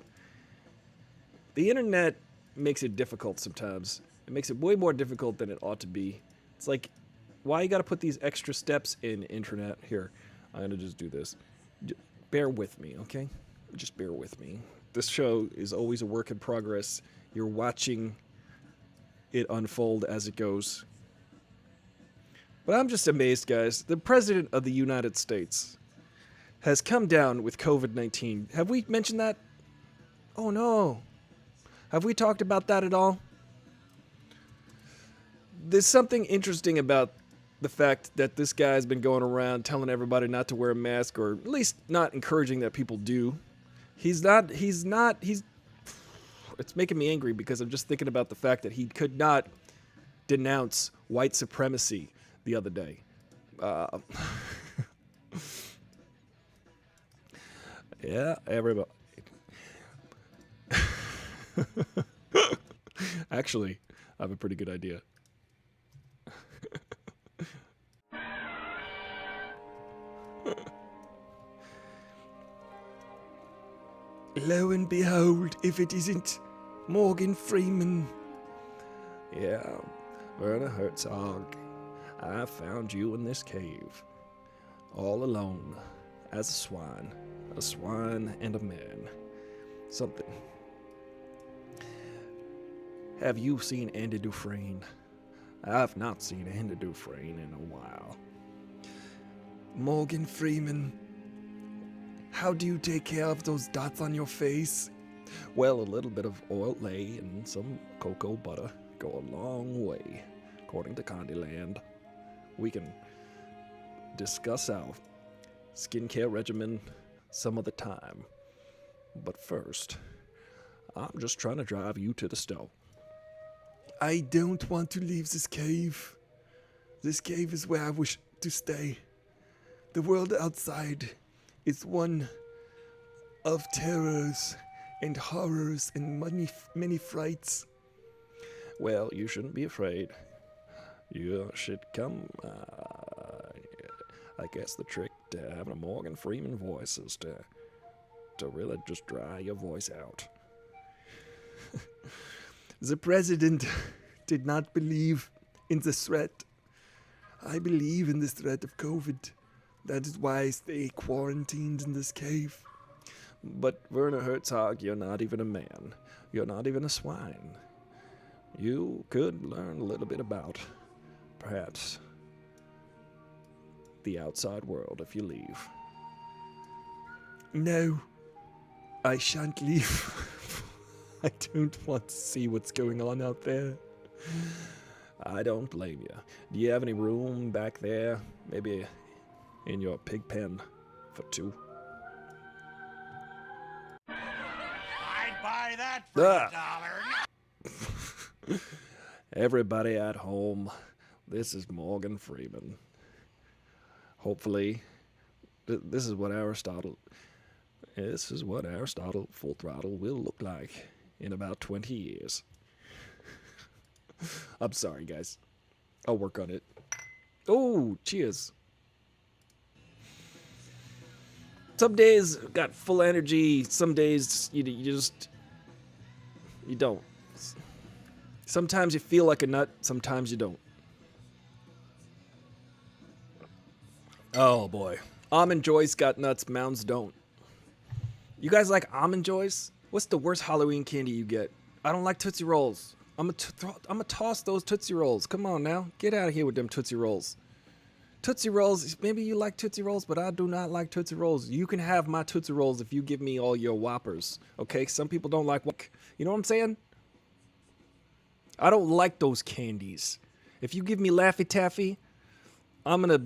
Speaker 1: The internet makes it difficult sometimes. It makes it way more difficult than it ought to be. It's like, why you gotta put these extra steps in internet? Here, I'm gonna just do this. Bear with me, okay? Just bear with me. This show is always a work in progress. You're watching it unfold as it goes. But I'm just amazed, guys. The President of the United States has come down with COVID-19. Have we mentioned that? Oh no. Have we talked about that at all? There's something interesting about the fact that this guy's been going around telling everybody not to wear a mask, or at least not encouraging that people do. He's it's making me angry because I'm just thinking about the fact that he could not denounce white supremacy the other day. Yeah, everybody. Actually, I have a pretty good idea.
Speaker 3: Lo and behold, if it isn't Morgan Freeman.
Speaker 1: Yeah, Werner Herzog, I found you in this cave, all alone, as a swine and a man. Something. Have you seen Andy Dufresne? I've not seen Andy Dufresne in a while.
Speaker 3: Morgan Freeman, how do you take care of those dots on your face?
Speaker 1: Well, a little bit of oil lay and some cocoa butter go a long way, according to Candyland. We can discuss our skincare regimen some other time. But first, I'm just trying to drive you to the stove.
Speaker 3: I don't want to leave this cave. This cave is where I wish to stay. The world outside is one of terrors and horrors and many frights.
Speaker 1: Well, you shouldn't be afraid. You should come. I guess the trick to having a Morgan Freeman voice is to really just dry your voice out.
Speaker 3: The president did not believe in the threat. I believe in the threat of COVID. That is why I stay quarantined in this cave.
Speaker 1: But Werner Herzog, you're not even a man. You're not even a swine. You could learn a little bit about, perhaps, the outside world if you leave.
Speaker 3: No, I shan't leave. I don't want to see what's going on out there.
Speaker 1: I don't blame you. Do you have any room back there? Maybe in your pig pen for two?
Speaker 5: I'd buy that for $1.
Speaker 1: Everybody at home, this is Morgan Freeman. Hopefully, this is what Aristotle Full Throttle will look like in about 20 years. I'm sorry, guys. I'll work on it. Oh, cheers. Some days got full energy. Some days you don't. Sometimes you feel like a nut. Sometimes you don't. Oh boy, Almond Joy's got nuts. Mounds don't. You guys like Almond Joys? What's the worst Halloween candy you get? I don't like Tootsie Rolls. I'm gonna toss those Tootsie Rolls. Come on now, get out of here with them Tootsie Rolls. Tootsie Rolls, maybe you like Tootsie Rolls, but I do not like Tootsie Rolls. You can have my Tootsie Rolls if you give me all your Whoppers, okay? Some people don't like, you know what I'm saying? I don't like those candies. If you give me Laffy Taffy, I'm gonna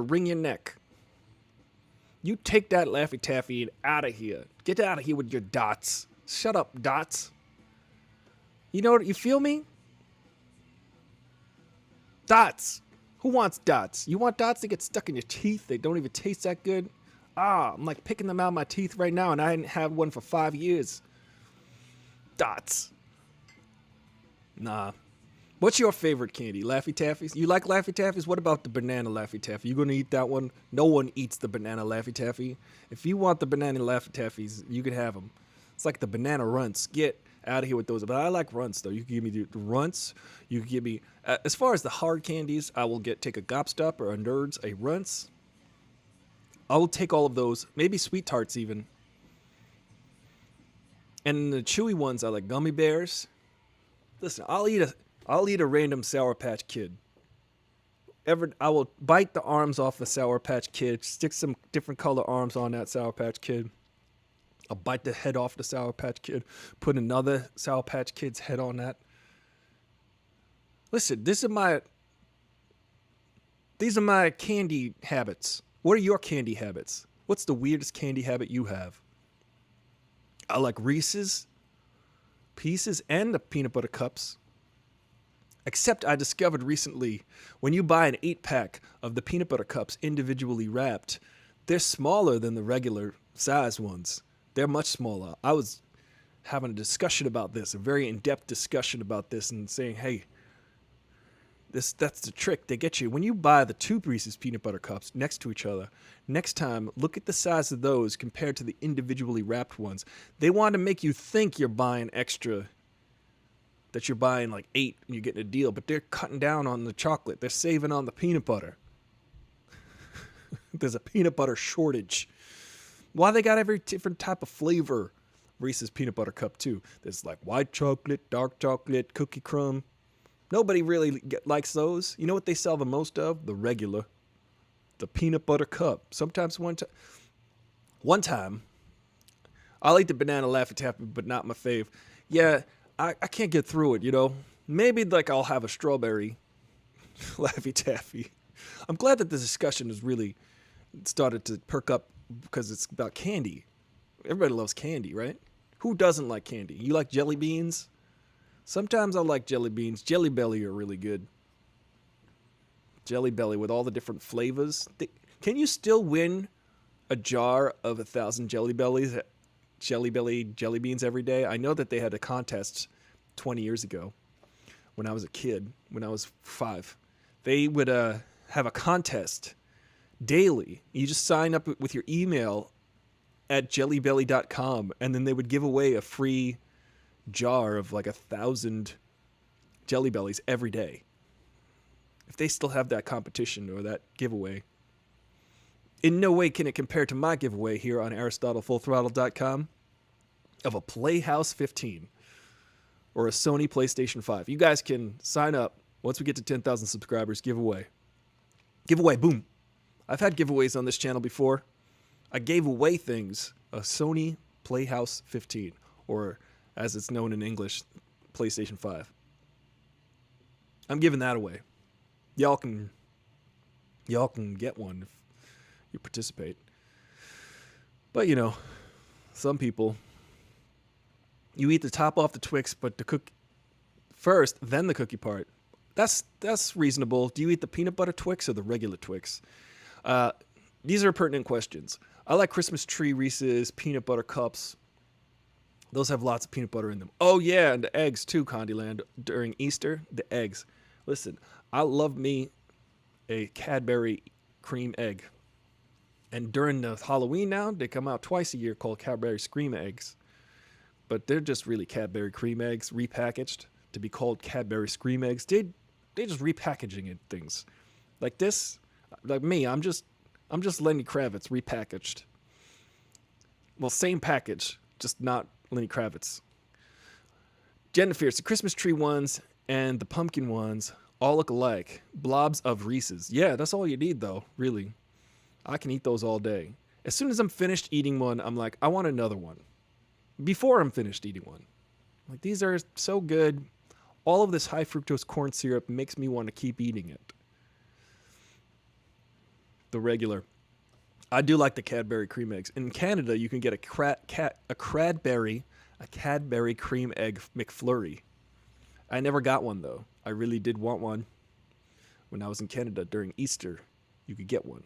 Speaker 1: wring your neck. You take that Laffy Taffy out of here. Get out of here with your dots. Shut up, dots. You know what? You feel me? Dots. Who wants dots? You want dots that get stuck in your teeth? They don't even taste that good. I'm like picking them out of my teeth right now, and I hadn't had one for 5 years. Dots. Nah. What's your favorite candy? Laffy Taffies? You like Laffy Taffies? What about the banana Laffy Taffy? You gonna eat that one? No one eats the banana Laffy Taffy. If you want the banana Laffy Taffies, you can have them. It's like the banana runts. Get out of here with those. But I like runts, though. You can give me the runts. You can give me... as far as the hard candies, I will take a Gobstop or a Nerds, a Runts. I will take all of those. Maybe Sweet Tarts, even. And the chewy ones, I like Gummy Bears. Listen, I'll eat a random Sour Patch Kid. I will bite the arms off the Sour Patch Kid, stick some different color arms on that Sour Patch Kid. I'll bite the head off the Sour Patch Kid, put another Sour Patch Kid's head on that. Listen, these are my candy habits. What are your candy habits? What's the weirdest candy habit you have? I like Reese's Pieces and the peanut butter cups. Except I discovered recently, when you buy an 8-pack of the peanut butter cups individually wrapped, they're smaller than the regular size ones. They're much smaller. I was having a discussion about this, a very in-depth discussion about this, and saying, hey, that's the trick. They get you. When you buy the 2 Reese's peanut butter cups next to each other, next time, look at the size of those compared to the individually wrapped ones. They want to make you think you're buying extra, that you're buying like 8 and you're getting a deal, but they're cutting down on the chocolate. They're saving on the peanut butter. There's a peanut butter shortage. Why they got every different type of flavor Reese's peanut butter cup too? There's like white chocolate, dark chocolate, cookie crumb. Nobody really likes those. You know what they sell the most of? The regular. The peanut butter cup. Sometimes one time, I'll eat the banana Laffy Taffy, but not my fave. Yeah, I can't get through it, you know? Maybe like I'll have a strawberry Laffy Taffy. I'm glad that this discussion has really started to perk up because it's about candy. Everybody loves candy, right? Who doesn't like candy? You like jelly beans? Sometimes I like jelly beans. Jelly Belly are really good. Jelly Belly with all the different flavors. Can you still win a jar of 1,000 Jelly Bellies, Jelly Belly jelly beans every day? I know that they had a contest 20 years ago when I was a kid, when I was 5. They would have a contest daily. You just sign up with your email at jellybelly.com, and then they would give away a free jar of like 1,000 Jelly Bellies every day. If they still have that competition or that giveaway, In no way can it compare to my giveaway here on AristotleFullThrottle.com of a Playhouse 15 or a Sony PlayStation 5. You guys can sign up once we get to 10,000 subscribers. Giveaway. Giveaway, boom. I've had giveaways on this channel before. I gave away things, a Sony Playhouse 15, or as it's known in English, PlayStation 5. I'm giving that away. Y'all can get one if you participate. But you know, some people, you eat the top off the Twix, but the cook first, then the cookie part. That's reasonable. Do you eat the peanut butter Twix or the regular Twix? These are pertinent questions. I like Christmas tree Reese's peanut butter cups. Those have lots of peanut butter in them. Oh yeah, and the eggs too, Candyland. During Easter, the eggs. Listen, I love me a Cadbury cream egg. And during the Halloween now, they come out twice a year called Cadbury Scream Eggs. But they're just really Cadbury cream eggs repackaged to be called Cadbury Scream Eggs. They're just repackaging it things. Like this, like me, I'm just Lenny Kravitz repackaged. Well, same package, just not Lenny Kravitz. Jennifer, the Christmas tree ones and the pumpkin ones all look alike. Blobs of Reese's. Yeah, that's all you need though, really. I can eat those all day. As soon as I'm finished eating one, I'm like, I want another one. Before I'm finished eating one. Like, these are so good. All of this high fructose corn syrup makes me want to keep eating it. The regular. I do like the Cadbury cream eggs. In Canada, you can get a Cadbury cream egg McFlurry. I never got one though. I really did want one. When I was in Canada during Easter, you could get one.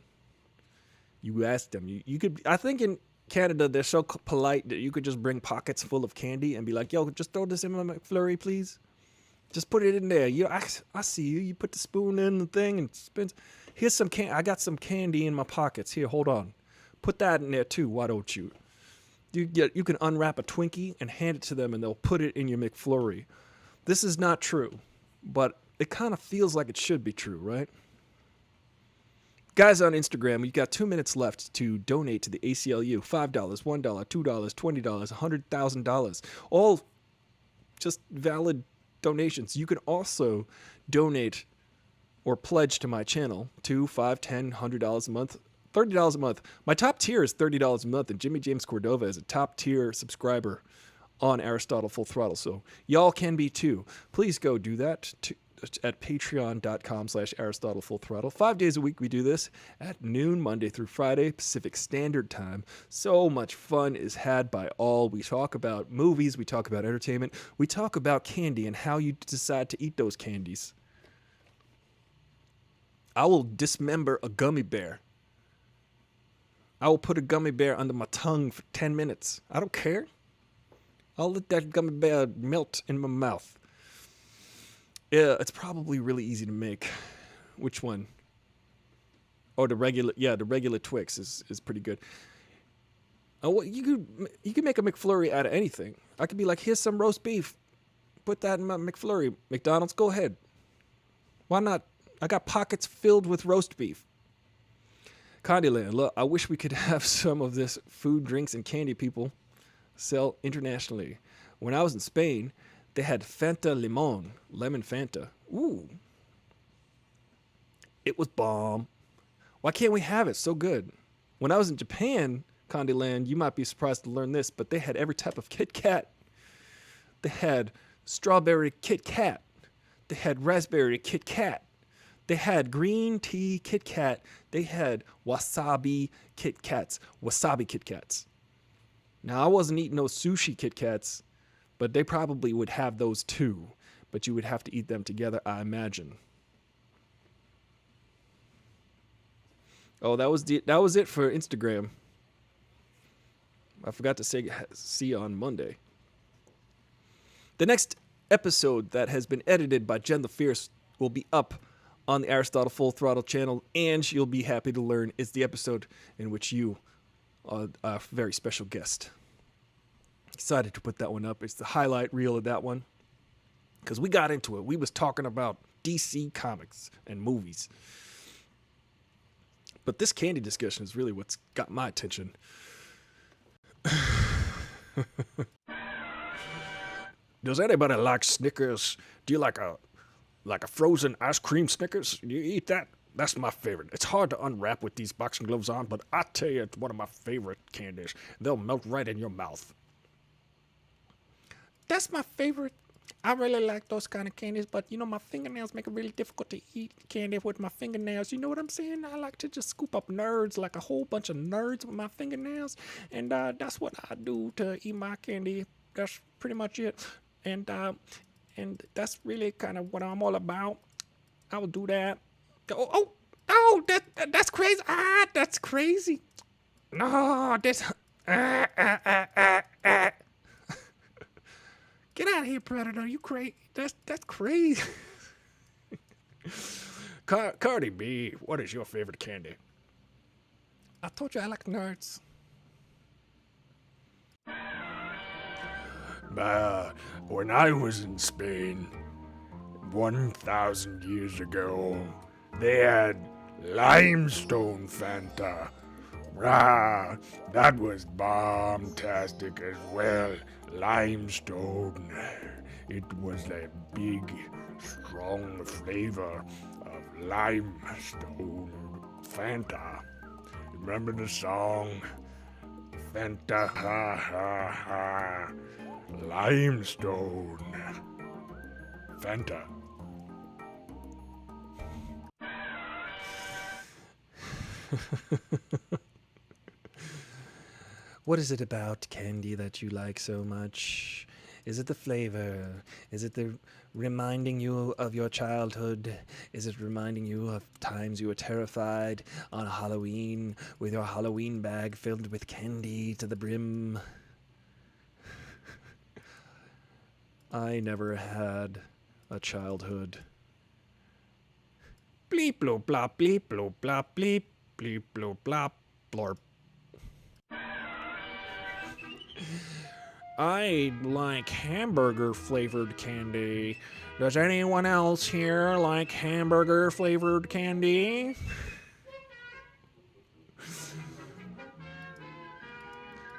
Speaker 1: You asked them. You could. I think in Canada they're so polite that you could just bring pockets full of candy and be like, "Yo, just throw this in my McFlurry, please. Just put it in there. I see you. You put the spoon in the thing and spins. Here's some I got some candy in my pockets. Here, hold on. Put that in there too. Why don't you? You can unwrap a Twinkie and hand it to them, and they'll put it in your McFlurry. This is not true, but it kind of feels like it should be true, right? Guys on Instagram, you've got 2 minutes left to donate to the ACLU. $5, $1, $2, $20, $100,000. All just valid donations. You can also donate or pledge to my channel, $2, $5, $10, $100 a month, $30 a month. My top tier is $30 a month, and Jimmy James Cordova is a top tier subscriber on Aristotle Full Throttle. So y'all can be too. Please go do that at patreon.com/Aristotle Full Throttle. 5 days a week we do this at noon, Monday through Friday, Pacific Standard Time. So much fun is had by all. We talk about movies, we talk about entertainment, we talk about candy and how you decide to eat those candies. I will dismember a gummy bear. I will put a gummy bear under my tongue for 10 minutes. I don't care. I'll let that gummy bear melt in my mouth. Yeah, it's probably really easy to make. Which one? Oh, the regular Twix is pretty good. Oh, well, you could make a McFlurry out of anything. I could be like, here's some roast beef. Put that in my McFlurry. McDonald's, go ahead. Why not? I got pockets filled with roast beef. Candyland, look, I wish we could have some of this food, drinks, and candy people sell internationally. When I was in Spain, they had Fanta Limon, lemon Fanta. Ooh. It was bomb. Why can't we have it? So good. When I was in Japan, Candyland, you might be surprised to learn this, but they had every type of Kit Kat. They had strawberry Kit Kat. They had raspberry Kit Kat. They had green tea Kit Kat. They had wasabi Kit Kats. Wasabi Kit Kats. Now, I wasn't eating those sushi Kit Kats, but they probably would have those too. But you would have to eat them together, I imagine. Oh, that was it for Instagram. I forgot to say see you on Monday. The next episode that has been edited by Jen the Fierce will be up on the Aristotle Full Throttle channel, and you'll be happy to learn it's the episode in which you are a very special guest. Excited to put that one up. It's the highlight reel of that one, because we got into it. We was talking about DC comics and movies. But this candy discussion is really what's got my attention.
Speaker 2: Does anybody like Snickers? Do you like a frozen ice cream Snickers? Do you eat that? That's my favorite. It's hard to unwrap with these boxing gloves on, but I tell you, it's one of my favorite candies. They'll melt right in your mouth.
Speaker 4: That's my favorite. I really like those kind of candies, but you know, my fingernails make it really difficult to eat candy with my fingernails. You know what I'm saying? I like to just scoop up nerds, like a whole bunch of nerds with my fingernails, and that's what I do to eat my candy. That's pretty much it. And that's really kind of what I'm all about. I will do that. Oh, that's crazy. That's crazy. No, this. Get out of here, Predator. You crazy. That's crazy.
Speaker 2: Cardi B, what is your favorite candy?
Speaker 4: I told you I like nerds.
Speaker 2: When I was in Spain 1,000 years ago, they had limestone Fanta. Rah, that was bomb-tastic as well. Limestone. It was a big, strong flavor of limestone Fanta. Remember the song? Fanta, ha, ha, ha. Limestone. Fanta.
Speaker 1: What is it about candy that you like so much? Is it the flavor? Is it the reminding you of your childhood? Is it reminding you of times you were terrified on Halloween with your Halloween bag filled with candy to the brim? I never had a childhood.
Speaker 4: Bleep bloop blop bleep bloop blop bleep bleep bloop blop blorp. I like hamburger flavored candy. Does anyone else here like hamburger flavored candy?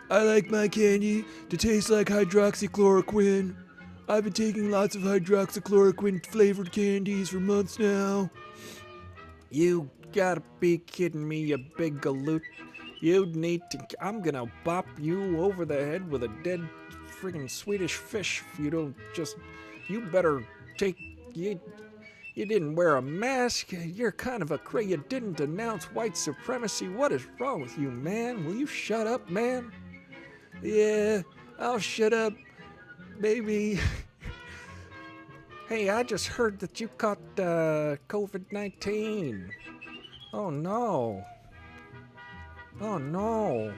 Speaker 3: I like my candy to taste like hydroxychloroquine. I've been taking lots of hydroxychloroquine flavored candies for months now.
Speaker 4: You gotta be kidding me, you big galoot. You need to. I'm gonna bop you over the head with a dead friggin' Swedish fish if you don't just. You better take. You didn't wear a mask. You're kind of a cray. You didn't denounce white supremacy. What is wrong with you, man? Will you shut up, man?
Speaker 3: Yeah, I'll shut up, baby.
Speaker 4: Hey, I just heard that you caught COVID-19. Oh no. Oh no.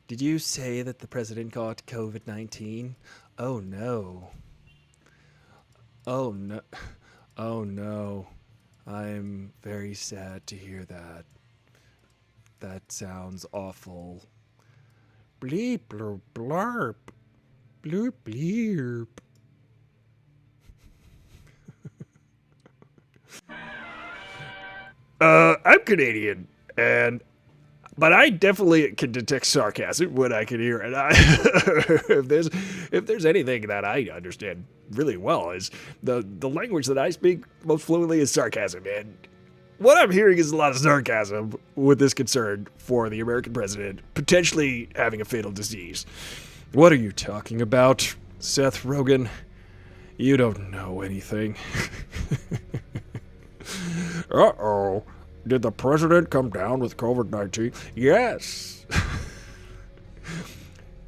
Speaker 1: Did you say that the president caught COVID-19? Oh no. Oh no. Oh no. I'm very sad to hear that. That sounds awful.
Speaker 4: Bleep blurp blarp. Bloop bleep.
Speaker 2: I'm Canadian, but I definitely can detect sarcasm when I can hear it. If there's anything that I understand really well is the language that I speak most fluently is sarcasm, and what I'm hearing is a lot of sarcasm with this concern for the American president potentially having a fatal disease.
Speaker 1: What are you talking about, Seth Rogen? You don't know anything.
Speaker 2: Uh-oh. Did the president come down with COVID-19? Yes.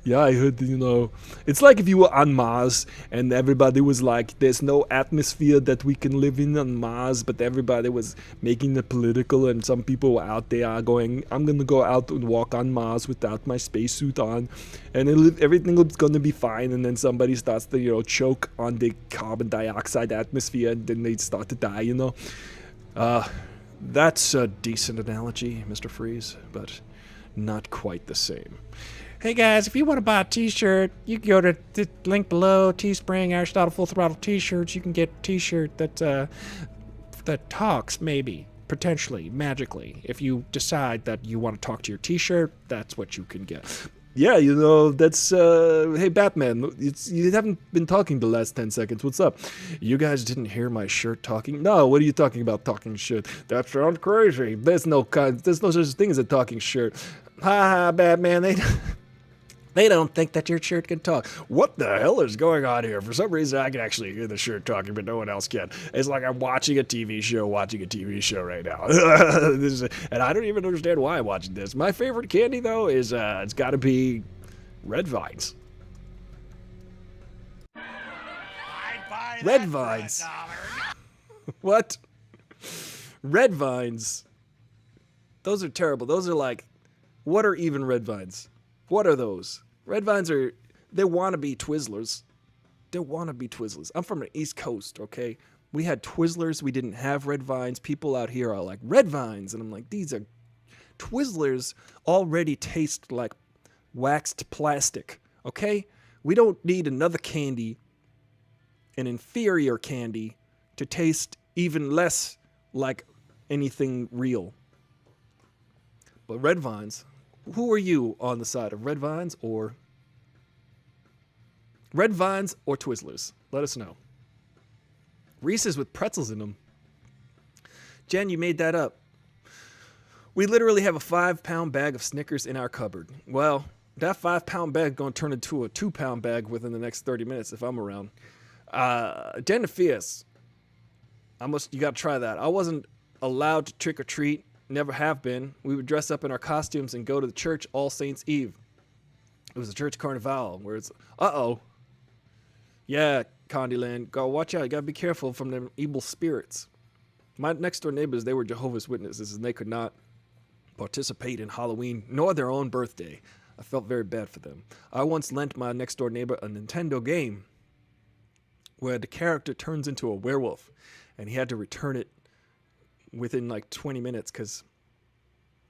Speaker 3: Yeah, I heard, it's like if you were on Mars and everybody was like, there's no atmosphere that we can live in on Mars, but everybody was making it political, and some people were out there going, I'm going to go out and walk on Mars without my spacesuit on, and everything was going to be fine, and then somebody starts to, choke on the carbon dioxide atmosphere, and then they start to die,
Speaker 1: That's a decent analogy, Mr. Freeze, but not quite the same.
Speaker 4: Hey guys, if you want to buy a t-shirt, you can go to the link below, Teespring, Aristotle Full Throttle t-shirts. You can get a t-shirt that talks, maybe, potentially, magically. If you decide that you want to talk to your t-shirt, that's what you can get.
Speaker 3: Yeah, that's, hey, Batman, you haven't been talking the last 10 seconds. What's up? You guys didn't hear my shirt talking? No, what are you talking about talking shit? That sounds crazy. There's no such thing as a talking shirt. Ha ha, Batman, they don't think that your shirt can talk. What the hell is going on here? For some reason, I can actually hear the shirt talking, but no one else can. It's like I'm watching a TV show right now. And I don't even understand why I'm watching this. My favorite candy, though, is it's got to be Red Vines.
Speaker 5: I'd buy
Speaker 3: Red
Speaker 5: that
Speaker 3: Vines.
Speaker 5: for $1.
Speaker 3: What? Red Vines. Those are terrible. Those are like, what are even Red Vines? What are those? Red Vines are, they wannabe Twizzlers. They're wannabe Twizzlers. I'm from the East Coast, okay? We had Twizzlers. We didn't have Red Vines. People out here are like, Red Vines. And I'm like, these are, Twizzlers already taste like waxed plastic, okay? We don't need another candy, an inferior candy, to taste even less like anything real. But Red Vines, who are you on the side of Red Vines or Twizzlers? Let us know. Reese's with pretzels in them. Jen, you made that up. We literally have a 5-pound bag of Snickers in our cupboard. Well, that 5-pound bag going to turn into a 2-pound bag within the next 30 minutes if I'm around. Den of Fierce. You got to try that. I wasn't allowed to trick or treat. Never have been. We would dress up in our costumes and go to the church All Saints Eve. It was a church carnival where it's, yeah, Candyland, go watch out. You gotta be careful from them evil spirits. My next door neighbors, they were Jehovah's Witnesses and they could not participate in Halloween nor their own birthday. I felt very bad for them. I once lent my next door neighbor a Nintendo game where the character turns into a werewolf and he had to return it within like 20 minutes because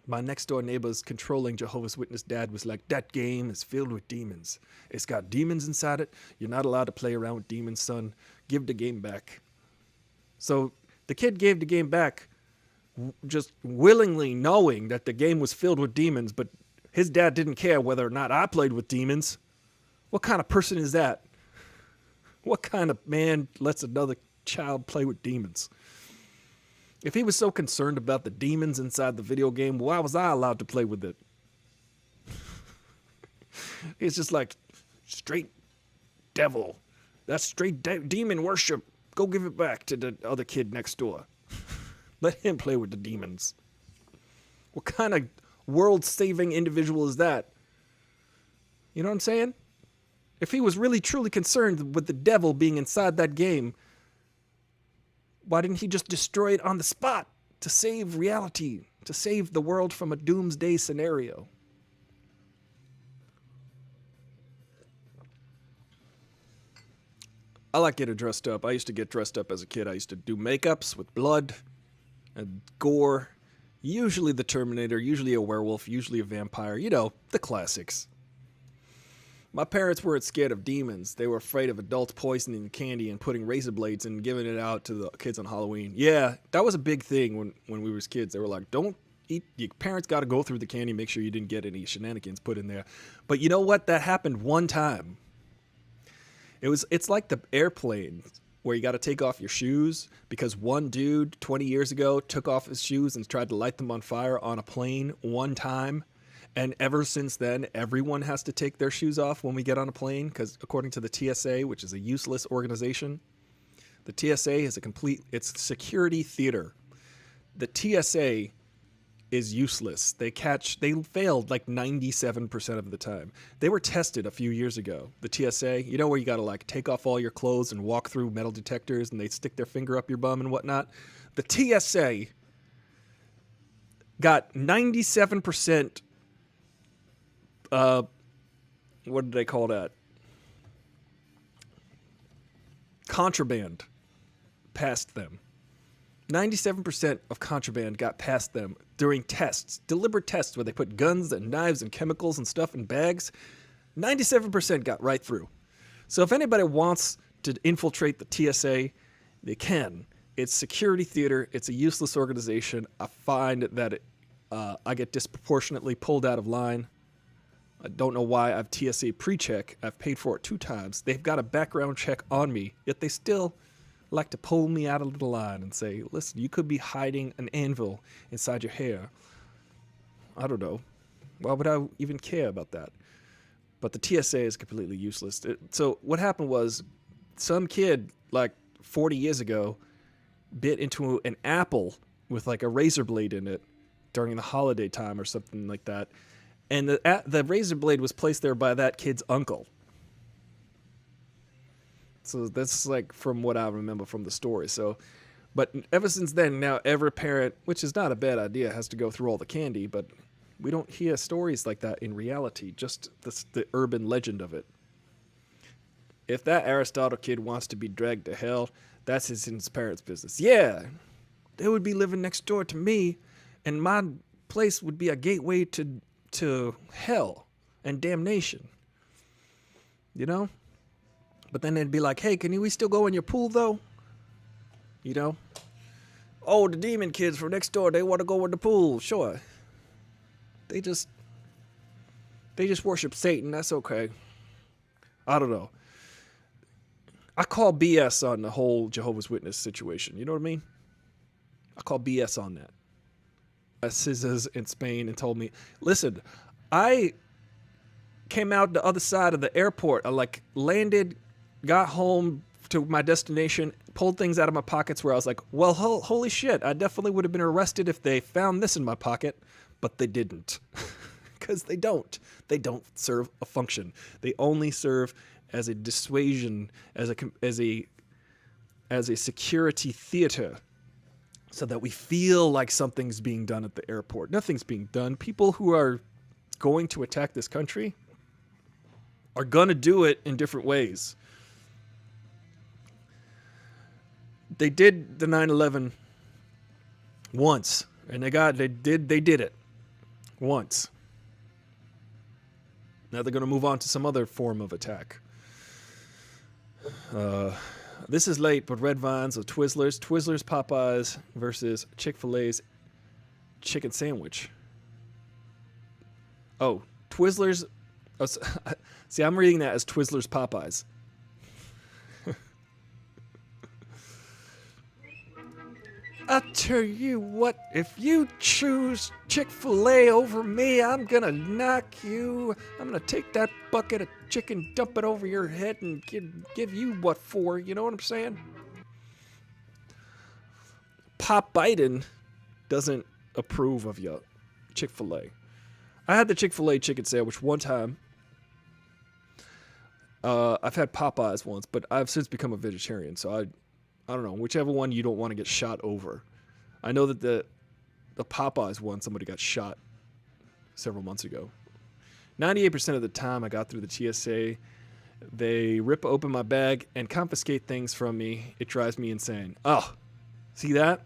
Speaker 3: my next door neighbor's controlling Jehovah's Witness dad was like, that game is filled with demons. It's got demons inside it. You're not allowed to play around with demons, son. Give the game back. So the kid gave the game back just willingly knowing that the game was filled with demons, but his dad didn't care whether or not I played with demons. What kind of person is that? What kind of man lets another child play with demons? If he was so concerned about the demons inside the video game, why was I allowed to play with it? It's just like, straight devil. That's straight demon worship. Go give it back to the other kid next door. Let him play with the demons. What kind of world-saving individual is that? You know what I'm saying? If he was really truly concerned with the devil being inside that game, why didn't he just destroy it on the spot to save reality, to save the world from a doomsday scenario? I like getting dressed up. I used to get dressed up as a kid. I used to do makeups with blood and gore. Usually the Terminator, usually a werewolf, usually a vampire. You know, the classics. My parents weren't scared of demons. They were afraid of adults poisoning the candy and putting razor blades and giving it out to the kids on Halloween. Yeah, that was a big thing when we were kids. They were like, don't eat. Your parents got to go through the candy, make sure you didn't get any shenanigans put in there. But you know what? That happened one time. It's like the airplane where you got to take off your shoes because one dude 20 years ago took off his shoes and tried to light them on fire on a plane one time. And ever since then, everyone has to take their shoes off when we get on a plane because according to the TSA, which is a useless organization, the TSA is it's security theater. The TSA is useless. They failed like 97% of the time. They were tested a few years ago. The TSA, you know where you got to like take off all your clothes and walk through metal detectors and they stick their finger up your bum and whatnot. The TSA got 97% what did they call that? Contraband past them.
Speaker 1: 97% of contraband got past them during tests, deliberate tests where they put guns and knives and chemicals and stuff in bags. 97% got right through. So if anybody wants to infiltrate the TSA, they can. It's security theater. It's a useless organization. I find that I get disproportionately pulled out of line. I don't know why. I have TSA pre-check. I've paid for it 2 times. They've got a background check on me, yet they still like to pull me out of the line and say, listen, you could be hiding an anvil inside your hair. I don't know. Why would I even care about that? But the TSA is completely useless. So what happened was some kid like 40 years ago bit into an apple with like a razor blade in it during the holiday time or something like that. And the razor blade was placed there by that kid's uncle. So that's like from what I remember from the story. So, but ever since then, now every parent, which is not a bad idea, has to go through all the candy, but we don't hear stories like that in reality, just the urban legend of it. If that Aristotle kid wants to be dragged to hell, that's his parents' business. Yeah, they would be living next door to me, and my place would be a gateway to hell and damnation. You know? But then they'd be like, hey, can we still go in your pool, though? You know? Oh, the demon kids from next door, they want to go in the pool. Sure. They just worship Satan. That's okay. I don't know. I call BS on the whole Jehovah's Witness situation. You know what I mean? I call BS on that. Scissors in Spain and told me, listen, I came out the other side of the airport. I like landed, got home to my destination, pulled things out of my pockets where I was like, well, holy shit, I definitely would have been arrested if they found this in my pocket, but they didn't. Because they don't. They don't serve a function. They only serve as a dissuasion, as a security theater, so that we feel like something's being done at the airport. Nothing's being done. People who are going to attack this country are going to do it in different ways. They did the 9/11 once, and they did it once. Now they're going to move on to some other form of attack. This is late, but red vines of Twizzlers, Popeyes versus Chick-fil-A's chicken sandwich. Oh, Twizzlers. Oh, see, I'm reading that as Twizzlers Popeyes. I tell you what, if you choose Chick-fil-A over me, I'm gonna knock you. I'm gonna take that bucket of chicken, dump it over your head, and give you what for. You know what I'm saying? Pop Biden doesn't approve of your Chick-fil-A. I had the Chick-fil-A chicken sandwich one time. I've had Popeyes once, but I've since become a vegetarian, so I don't know, whichever one you don't want to get shot over. I know that the Popeyes one, somebody got shot several months ago. 98% of the time I got through the TSA, they rip open my bag and confiscate things from me. It drives me insane. Oh, see that?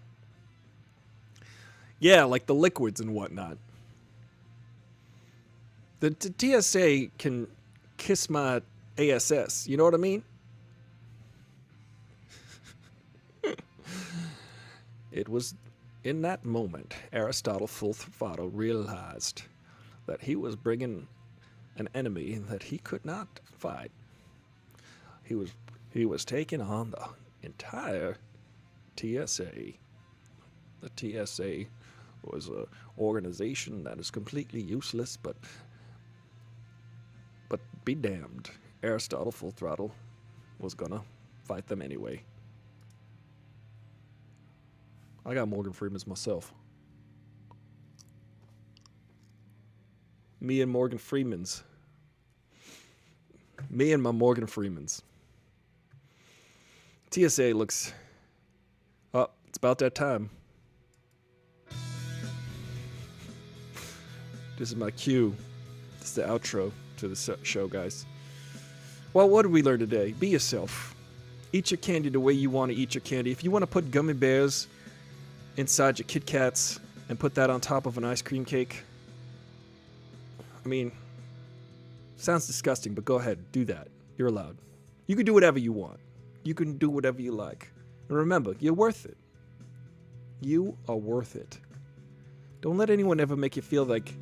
Speaker 1: Yeah, like the liquids and whatnot. The TSA can kiss my ASS. You know what I mean? It was in that moment Aristotle Full Throttle realized that he was bringing an enemy that he could not fight. He was taking on the entire TSA. The TSA was an organization that is completely useless, but be damned. Aristotle Full Throttle was gonna fight them anyway. I got Morgan Freeman's myself. Me and Morgan Freeman's. Me and my Morgan Freeman's. TSA looks... Oh, it's about that time. This is my cue. This is the outro to the show, guys. Well, what did we learn today? Be yourself. Eat your candy the way you want to eat your candy. If you want to put gummy bears inside your Kit Kats and put that on top of an ice cream cake. I mean, sounds disgusting, but go ahead, do that. You're allowed. You can do whatever you want. You can do whatever you like. And remember, you're worth it. You are worth it. Don't let anyone ever make you feel like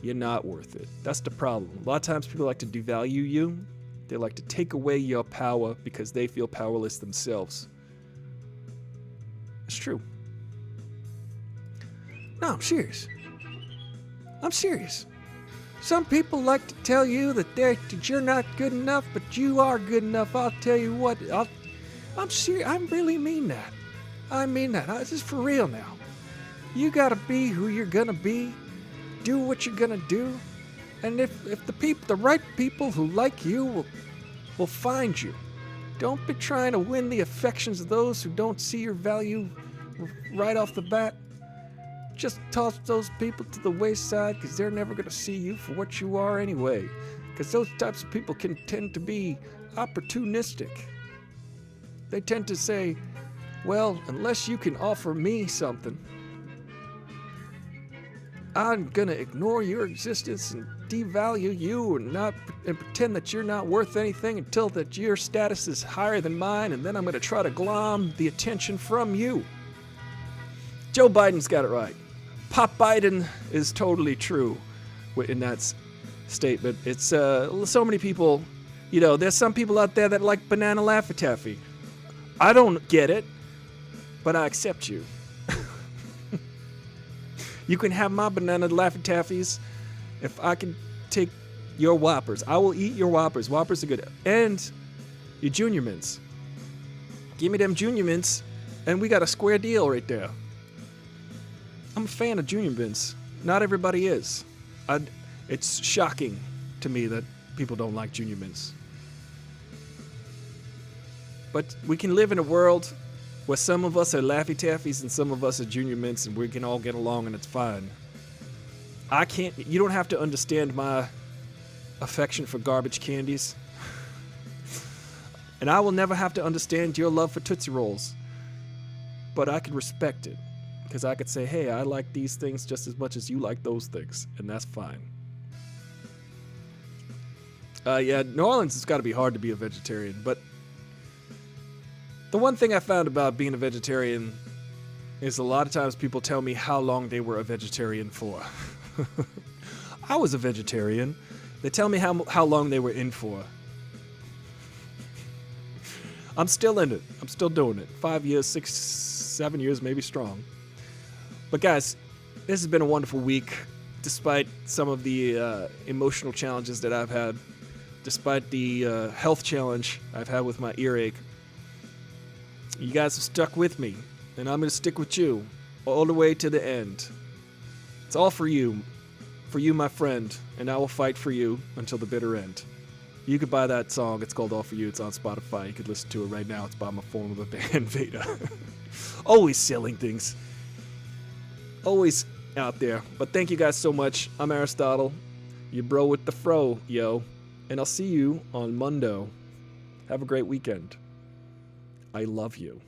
Speaker 1: you're not worth it. That's the problem. A lot of times people like to devalue you. They like to take away your power because they feel powerless themselves. It's true. No, I'm serious. I'm serious. Some people like to tell you that you're not good enough, but you are good enough. I'll tell you what, I'm serious. I really mean that. I mean that. This is for real now. You gotta be who you're gonna be. Do what you're gonna do. And if the right people who like you will find you. Don't be trying to win the affections of those who don't see your value right off the bat. Just toss those people to the wayside because they're never going to see you for what you are anyway. Because those types of people can tend to be opportunistic. They tend to say, well, unless you can offer me something, I'm going to ignore your existence and devalue you and pretend that you're not worth anything until that your status is higher than mine, and then I'm going to try to glom the attention from you. Joe Biden's got it right. Pop Biden is totally true in that statement. It's so many people, there's some people out there that like banana Laffy Taffy. I don't get it, but I accept you. You can have my banana Laffy Taffies if I can take your Whoppers. I will eat your Whoppers. Whoppers are good. And your Junior Mints. Give me them Junior Mints, and we got a square deal right there. I'm a fan of Junior Mints. Not everybody is. It's shocking to me that people don't like Junior Mints. But we can live in a world where some of us are Laffy Taffies and some of us are Junior Mints, and we can all get along and it's fine. You don't have to understand my affection for garbage candies. And I will never have to understand your love for Tootsie Rolls. But I can respect it. Because I could say, hey, I like these things just as much as you like those things. And that's fine. New Orleans has got to be hard to be a vegetarian. But the one thing I found about being a vegetarian is a lot of times people tell me how long they were a vegetarian for. I was a vegetarian. They tell me how long they were in for. I'm still in it. I'm still doing it. 5 years, 6, 7 years, maybe strong. But guys, this has been a wonderful week, despite some of the emotional challenges that I've had, despite the health challenge I've had with my earache. You guys have stuck with me, and I'm going to stick with you all the way to the end. It's all for you, my friend, and I will fight for you until the bitter end. You could buy that song. It's called All For You. It's on Spotify. You could listen to it right now. It's by my former band, Veda. Always selling things. Always out there. But thank you guys so much. I'm Aristotle, your bro with the fro, yo. And I'll see you on Mundo. Have a great weekend. I love you.